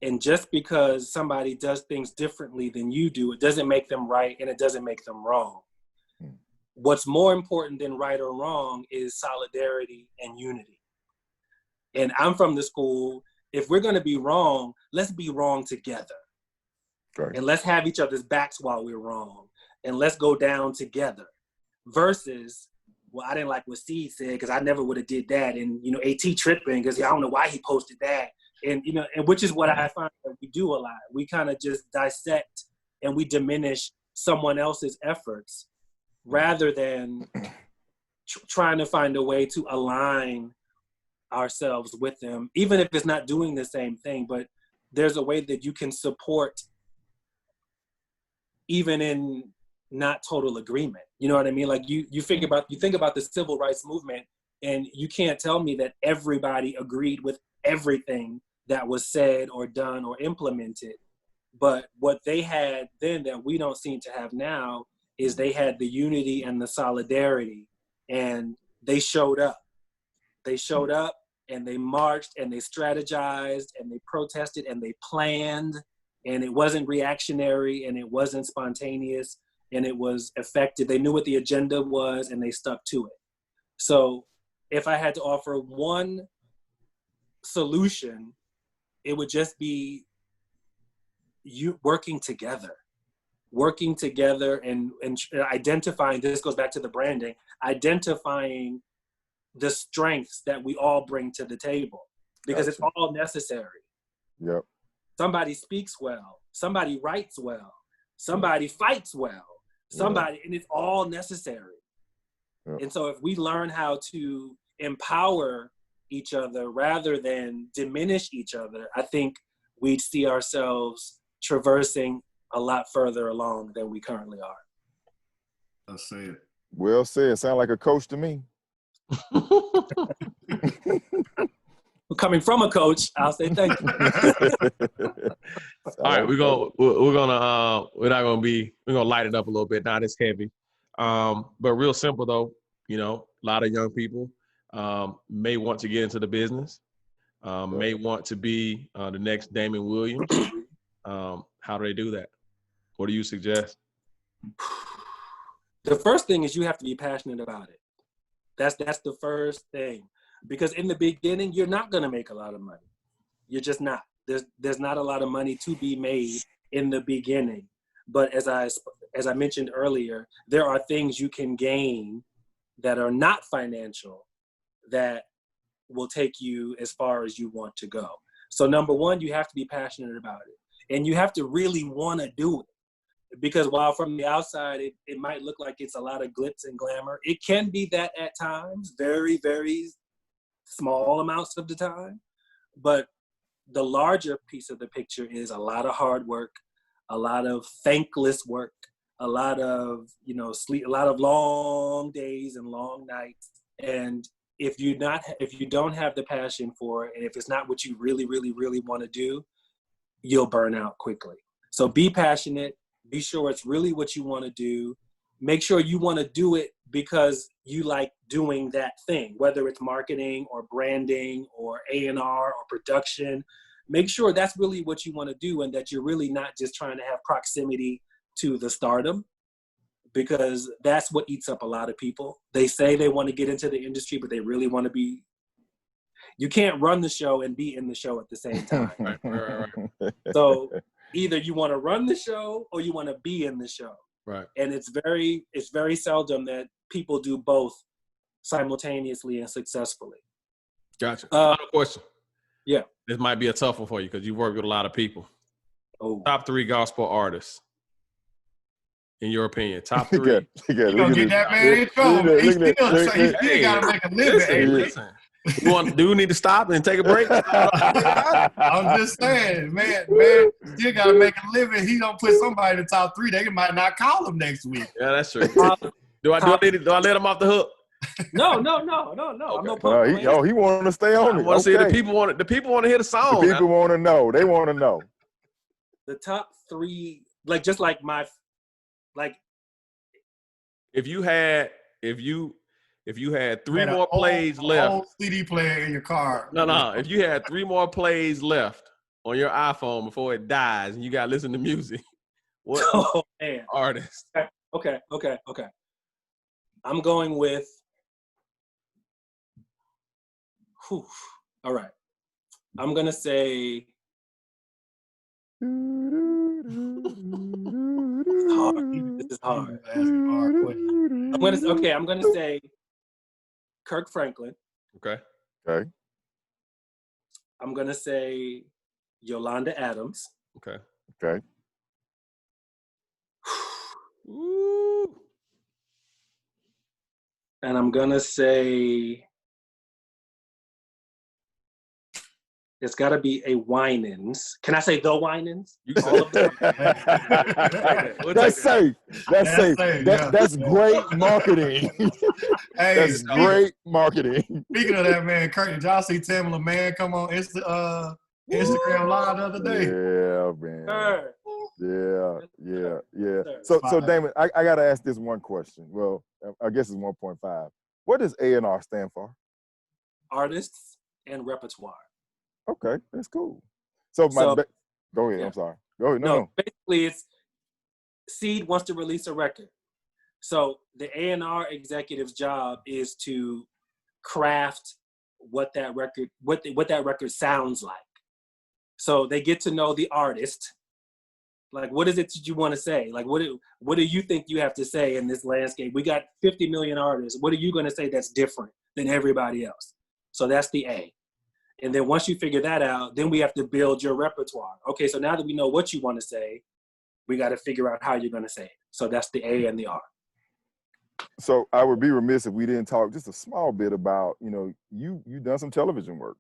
And just because somebody does things differently than you do, it doesn't make them right and it doesn't make them wrong. What's more important than right or wrong is solidarity and unity. And I'm from the school, if we're going to be wrong, let's be wrong together. Right. And let's have each other's backs while we're wrong. And let's go down together. Versus, well, I didn't like what Steve said because I never would have did that. And, you know, AT tripping because I don't know why he posted that. And, you know, and which is what I find that we do a lot. We kind of just dissect and we diminish someone else's efforts rather than trying to find a way to align ourselves with them, even if it's not doing the same thing. But there's a way that you can support even in not total agreement. You know what I mean? Like you think about the civil rights movement, and you can't tell me that everybody agreed with everything that was said or done or implemented. But what they had then that we don't seem to have now is they had the unity and the solidarity, and they showed up. They showed up and they marched and they strategized and they protested and they planned, and it wasn't reactionary and it wasn't spontaneous, and it was effective. They knew what the agenda was and they stuck to it. So if I had to offer one solution, it would just be you working together and identifying, this goes back to the branding, identifying the strengths that we all bring to the table, because it's all necessary. Yep. Somebody speaks well, somebody writes well, somebody fights well, somebody, and it's all necessary. Yep. And so if we learn how to empower each other rather than diminish each other, I think we'd see ourselves traversing a lot further along than we currently are. I'll say it. Well said. Sound like a coach to me. Coming from a coach, I'll say thank you. All right, we're gonna light it up a little bit. Not as heavy, but real simple though. You know, a lot of young people may want to get into the business, may want to be the next Damon Williams. How do they do that? What do you suggest? The first thing is you have to be passionate about it. That's the first thing. Because in the beginning, you're not going to make a lot of money. You're just not. There's not a lot of money to be made in the beginning. But as I mentioned earlier, there are things you can gain that are not financial that will take you as far as you want to go. So number one, you have to be passionate about it. And you have to really want to do it. Because while from the outside, it might look like it's a lot of glitz and glamour, it can be that at times, very, very small amounts of the time. But the larger piece of the picture is a lot of hard work, a lot of thankless work, a lot of, sleep, a lot of long days and long nights. And if you don't have the passion for it, and if it's not what you really, really, really want to do, you'll burn out quickly. So be passionate, Be sure it's really what you want to do. Make sure you want to do it because you like doing that thing, whether it's marketing or branding or A&R or production. Make sure that's really what you want to do and that you're really not just trying to have proximity to the stardom, because that's what eats up a lot of people. They say they want to get into the industry, but they really want to be. You can't run the show and be in the show at the same time. Right. So either you want to run the show or you want to be in the show. Right. And it's very seldom that people do both simultaneously and successfully. Gotcha. Final question. Yeah. This might be a tough one for you because you work with a lot of people. Oh. Top 3 gospel artists, in your opinion. Top 3. You gonna get that man in trouble. He still gotta make a living. Listen. Do we need to stop and take a break? I'm just saying, man, still gotta make a living. He don't put somebody in the top 3. They might not call him next week. Yeah, that's true. Do I let him off the hook? No. Okay. I'm he want to stay on it. I want to see the people want to hear the song. The people want to know. They want to know. The top 3, if you had 3 more plays left, whole CD player in your car. No. If you had 3 more plays left on your iPhone before it dies, and you got to listen to music, what artist? Okay. I'm going with. All right. I'm gonna say. This is hard. I'm gonna say Kirk Franklin. Okay. I'm gonna say Yolanda Adams. Okay. Ooh. And I'm gonna say it's got to be a Winans. Can I say the Winans? You can say all of them. That's safe. That's great marketing. That's great marketing. Speaking of that, man, Kurt, did y'all see Tamala Man come on Instagram Live the other day? Yeah, man. Yeah. So Damon, I got to ask this one question. Well, I guess it's 1.5. What does A&R stand for? Artists and repertoire. Okay, that's cool. So go ahead. Yeah. I'm sorry. Go ahead. No. Basically, it's Seed wants to release a record. So the A&R executive's job is to craft what that record sounds like. So they get to know the artist. Like, what is it that you want to say? Like, what do you think you have to say in this landscape? We got 50 million artists. What are you going to say that's different than everybody else? So that's the A. And then once you figure that out, then we have to build your repertoire. Okay, so now that we know what you want to say, we got to figure out how you're going to say it. So that's the A and the R. So I would be remiss if we didn't talk just a small bit about, you done some television work.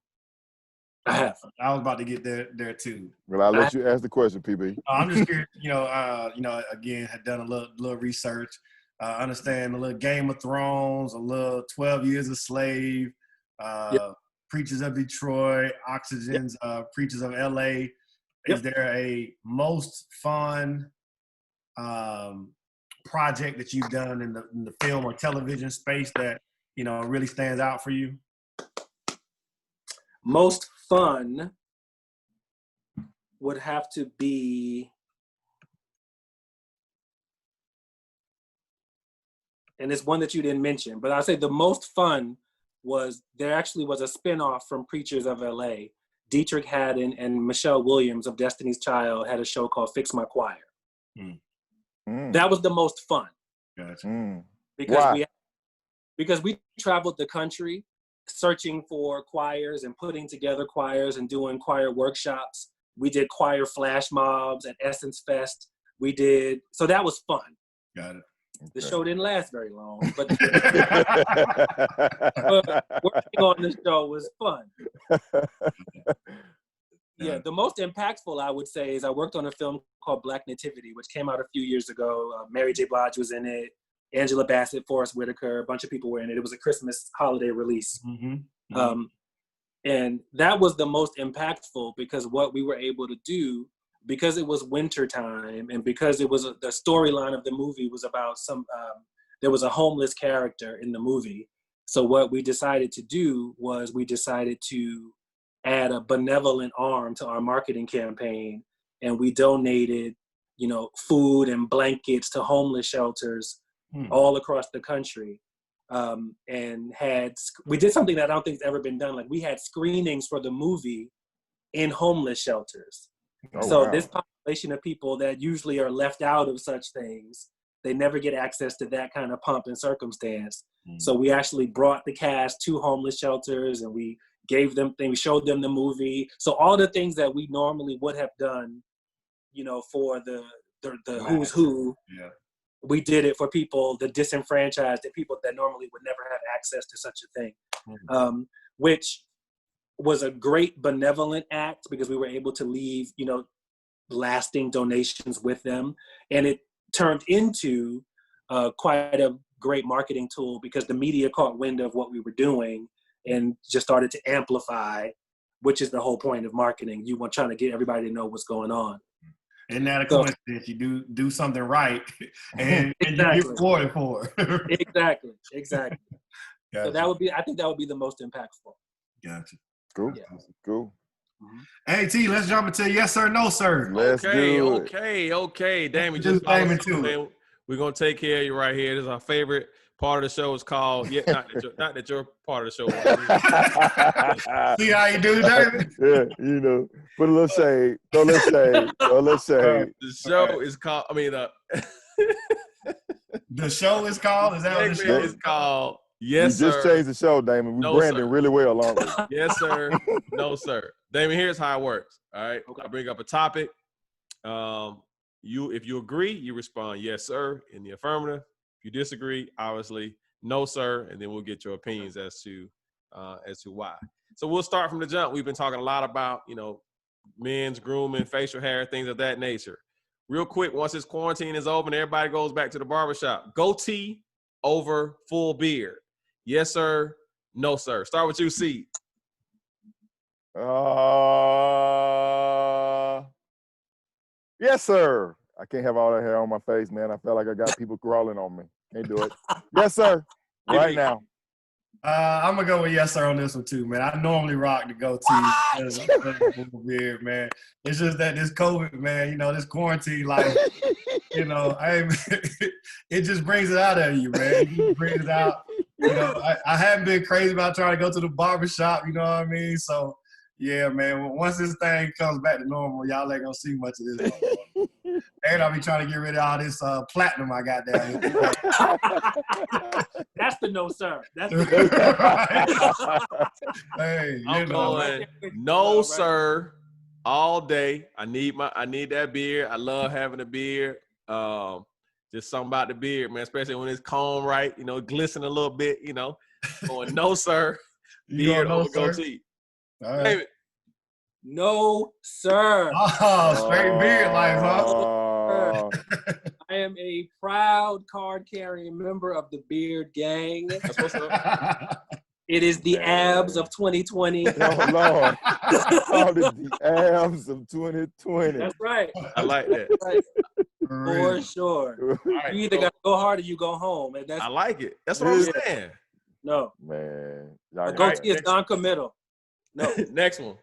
I have. I was about to get there too. Well, I'll let you ask the question, PB. I'm just curious, again, had done a little research, understand a little Game of Thrones, a little 12 Years a Slave, Preachers of Detroit, Oxygen's Preachers of LA. Is there a most fun project that you've done in the film or television space that, really stands out for you? Most fun would have to be, and it's one that you didn't mention, but I'll say the most fun was there actually was a spinoff from Preachers of LA. Dietrich Haddon and Michelle Williams of Destiny's Child had a show called Fix My Choir. That was the most fun. Gotcha. Because we traveled the country searching for choirs and putting together choirs and doing choir workshops. We did choir flash mobs at Essence Fest. So that was fun. Got it. The show didn't last very long, but working on the show was fun. Yeah, the most impactful, I would say, is I worked on a film called Black Nativity, which came out a few years ago. Mary J. Blige was in it. Angela Bassett, Forrest Whitaker, a bunch of people were in it. It was a Christmas holiday release. And that was the most impactful because what we were able to do because it was winter time and because it was the storyline of the movie was about there was a homeless character in the movie. So what we decided to do was we decided to add a benevolent arm to our marketing campaign, and we donated, food and blankets to homeless shelters all across the country. And we did something that I don't think has ever been done. Like, we had screenings for the movie in homeless shelters. Wow. This population of people that usually are left out of such things, they never get access to that kind of pomp and circumstance. So we actually brought the cast to homeless shelters, and we gave them things, we showed them the movie. So all the things that we normally would have done, for the who's who, we did it for people, the disenfranchised, the people that normally would never have access to such a thing, which was a great benevolent act because we were able to leave, lasting donations with them. And it turned into quite a great marketing tool because the media caught wind of what we were doing and just started to amplify, which is the whole point of marketing. You want trying to get everybody to know what's going on. Isn't that a coincidence? You do something right and you get rewarded for it. Exactly. Gotcha. So I think that would be the most impactful. Gotcha. Cool. Yeah. Cool. Hey, T, let's jump into yes sir, no sir. Okay. Damon, just Damon too. We're gonna take care of you right here. This is our favorite part of the show. It's called not that you're part of the show. See how you do, David? Yeah, put a little shade. Let's say. The show is called. The show is called. Is that what the show is called? Yes, you just changed the show, Damon. We branded really well along with it. Yes, sir. No, sir. Damon, here's how it works. All right. Okay. I bring up a topic. If you agree, you respond yes, sir, in the affirmative. If you disagree, obviously no, sir, and then we'll get your opinions as to why. So we'll start from the jump. We've been talking a lot about men's grooming, facial hair, things of that nature. Real quick, once this quarantine is over and everybody goes back to the barbershop, goatee over full beard. Yes, sir. No, sir. Start with you, C. Yes, sir. I can't have all that hair on my face, man. I feel like I got people crawling on me. Can't do it. Yes, sir. Right now. I'm gonna go with yes, sir, on this one too, man. I normally rock the goatee, beard, man. It's just that this COVID, man, this quarantine life, it just brings it out of you, man. It just brings it out. I haven't been crazy about trying to go to the barbershop, you know what I mean? So, yeah, man, once this thing comes back to normal, y'all ain't gonna see much of this. And I'll be trying to get rid of all this platinum I got down here. That's the no, sir. That's the Hey, I'm going no, sir, all day. I need that beard. I love having a beard. Just something about the beard, man, especially when it's combed right, glisten a little bit, going no, sir, beard over goatee. All right. David. No, sir. Oh, straight beard life, huh? I am a proud card-carrying member of the Beard Gang. That's what's up. It is the abs of 2020. Oh, Lord. Oh, the abs of 2020. That's right. I like that. Right. For sure. Right, you either got to go hard or you go home. And I like it. That's what I'm saying. No. Man. A goatee is non-committal. No. Next one.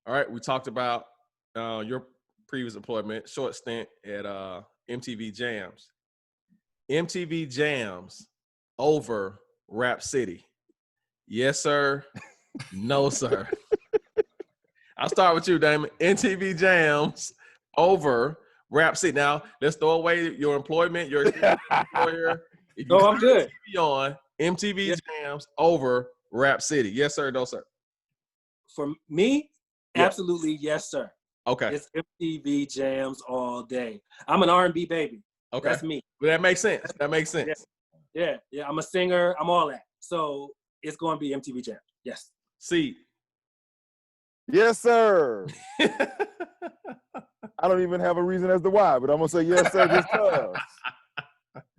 All right. We talked about your previous employment, short stint at MTV Jams. MTV Jams over Rap City. Yes, sir. No, sir. I'll start with you, Damon. MTV Jams over Rap City. Now, let's throw away your employment, your employer. If you I'm good. On MTV Jams over Rap City. Yes, sir. No, sir. For me, absolutely yes, sir. Okay. It's MTV Jams all day. I'm an R&B baby. Okay. That's me. But that makes sense. That makes sense. Yeah. I'm a singer. I'm all that. So it's going to be MTV Jams. Yes. C. Yes, sir. I don't even have a reason as to why, but I'm going to say yes, sir, just because.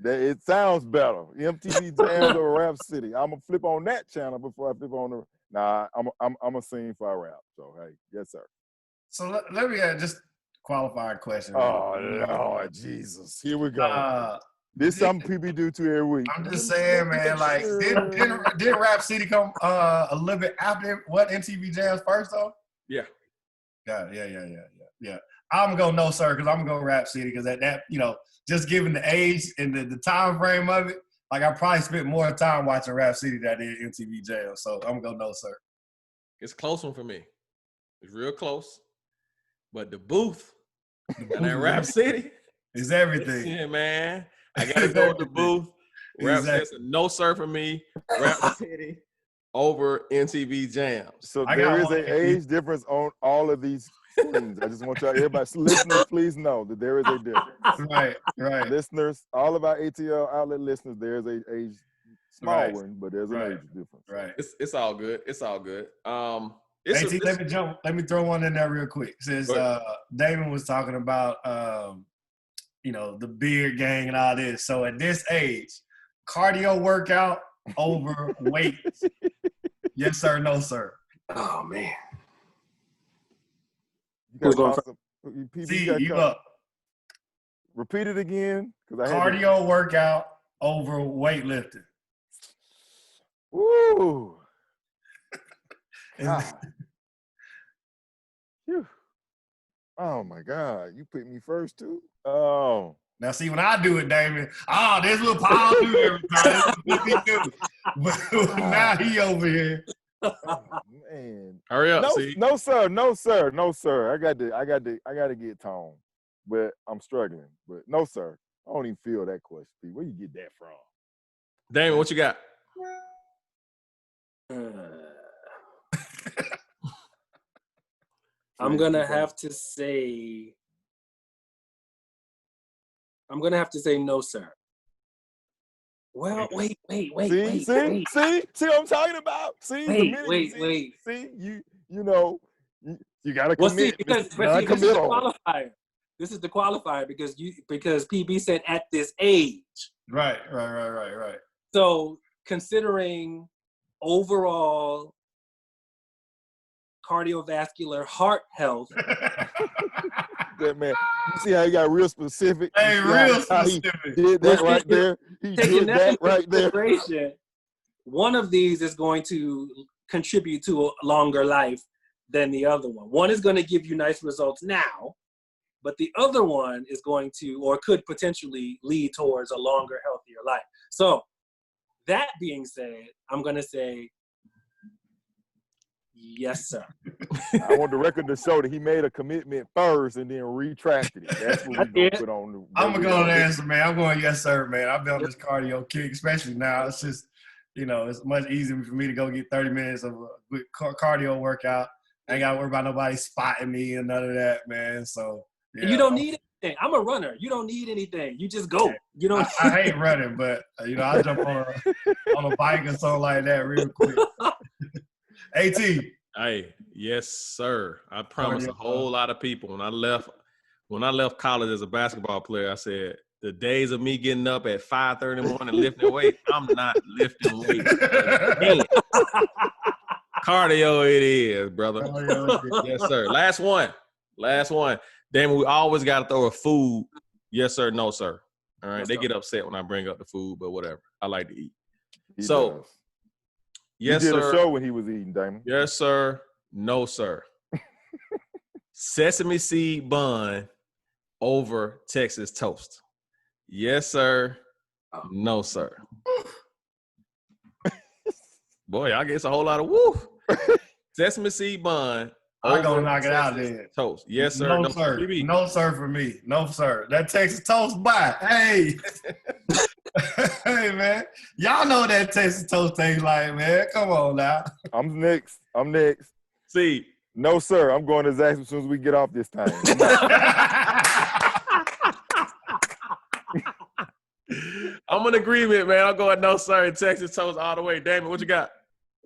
It sounds better. MTV Jams or Rap City. I'm going to flip on that channel before I flip on the... Nah, I'm a sing for a rap. So, hey, yes, sir. So let me just qualifying question. Oh, Lord Jesus. Here we go. This something people do to every week. I'm just saying, man, like, did Rap City come a little bit after what MTV Jams first, though? Yeah. Yeah. I'm going to go no, sir, because I'm going to go Rap City because that, you know, just given the age and the time frame of it, like, I probably spent more time watching Rap City than I did MTV Jams. So I'm going to go no, sir. It's a close one for me. It's real close. But the booth and that Rap City is everything. Yeah, man. I got to go with the booth. Rap City's a no, sir, for me. Rap City over MTV Jams. So there is an age difference on all of these things. I just want y'all, everybody, listeners, please know that there is a difference. Right. Listeners, all of our ATL Outlet listeners, there is an age small one, but there's an age difference. Right. It's all good. It's all good. Let me throw one in there real quick. Since Damon was talking about you know, the beard gang and all this. So at this age, cardio workout over weight. Yes, sir, no, sir. Oh man. You up. Repeat it again. Cardio workout over weightlifting. Woo. Oh my God, you picked me first too. Oh, now see when I do it, Damon. Oh, this is what Paul do every time. This is what he do. But now he over here. Oh, man, hurry up! No, sir. I got to get tone, but I'm struggling. But no, sir. I don't even feel that question. Pete. Where you get that from? Damon, what you got? I'm gonna have to say no, sir. Well, wait. See what I'm talking about? See, wait. See, you know, you gotta commit. This is the qualifier. This is the qualifier because PB said at this age. Right. So considering overall cardiovascular heart health. That man, you see how he got real specific? Hey, real specific. He did that right there. He did that right there. One of these is going to contribute to a longer life than the other one. One is going to give you nice results now, but the other one is going to, or could potentially lead towards a longer, healthier life. So that being said, I'm going to say, yes, sir. I want the record to show that he made a commitment first and then retracted it. That's what we're going to put on. I'm going to go to the answer, man. I'm going, yes, sir, man. I've been on this cardio kick, especially now. It's just, you know, it's much easier for me to go get 30 minutes of a good cardio workout. I ain't got to worry about nobody spotting me and none of that, man. So, yeah. You don't need anything. I'm a runner. You don't need anything. You just go. You don't. I hate running, but, you know, I jump on a bike or something like that real quick. AT. Hey, yes, sir. I promised a whole lot of people when I left college as a basketball player, I said, the days of me getting up at 5:30 in the morning lifting weight, I'm not lifting weight. Cardio it is, brother. Yes, sir. Last one. Damon, we always got to throw a food. Yes, sir. No, sir. All right. They get upset when I bring up the food, but whatever. I like to eat. He does. Yes, sir. He did a show when he was eating, Damon. Yes, sir. No, sir. Sesame seed bun over Texas toast. Yes, sir. No, sir. Boy, I guess a whole lot of woo. Sesame seed bun. I'm going to knock it out there. Toast. Yes, sir. No, sir. No, sir, for me. No, sir. That Texas toast, bye. Hey. Hey, man. Y'all know that Texas toast tastes like, man. Come on now. I'm next. See. No, sir. I'm going to Zaxby's as soon as we get off this time. I'm in agreement, man. I'm going no, sir. Texas toast all the way. Damon, what you got?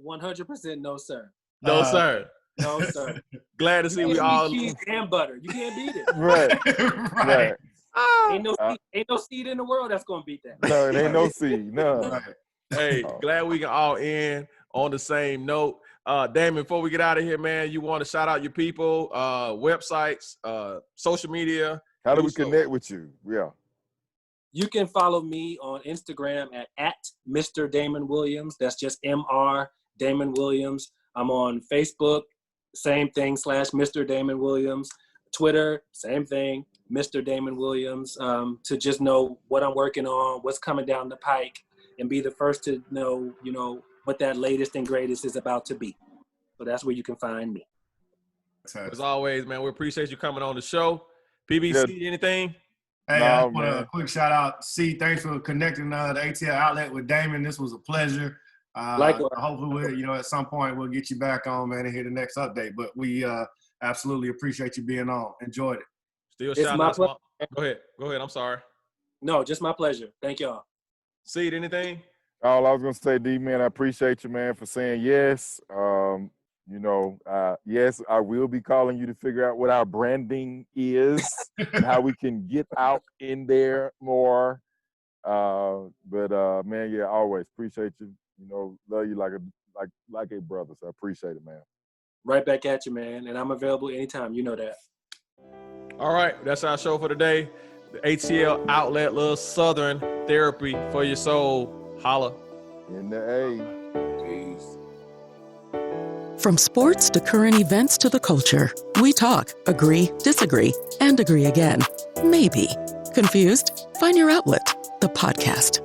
100% no, sir. No, sir. No, sir. Glad to see we all cheese and butter. You can't beat it. Right. Ain't no seed in the world that's gonna beat that. No, it ain't no seed. No. Hey, glad we can all end on the same note. Damon, before we get out of here, man, you want to shout out your people, websites, social media? How do we connect with you? Yeah. You can follow me on Instagram at Mr. Damon Williams. That's just Mr. Damon Williams. I'm on Facebook, same thing, / Mr. Damon Williams. Twitter, same thing, Mr. Damon Williams. To just know what I'm working on, what's coming down the pike, and be the first to know, what that latest and greatest is about to be. So that's where you can find me. As always, man, we appreciate you coming on the show. PBC, anything? Hey, I just want a quick shout out. C, thanks for connecting the ATL Outlet with Damon. This was a pleasure. Likewise. Hopefully, at some point we'll get you back on, man, and hear the next update. But we absolutely appreciate you being on. Enjoyed it. Still shout out. Go ahead. I'm sorry. No, just my pleasure. Thank y'all. See anything? All I was gonna say, D, man, I appreciate you, man, for saying yes. Yes, I will be calling you to figure out what our branding is and how we can get out in there more. Man, yeah, always appreciate you. Love you like a brother. So I appreciate it, man. Right back at you, man. And I'm available anytime. You know that. All right, that's our show for today. The ATL Outlet, little Southern therapy for your soul. Holla. In the A. From sports to current events to the culture, we talk, agree, disagree, and agree again. Maybe. Confused? Find your outlet, the podcast.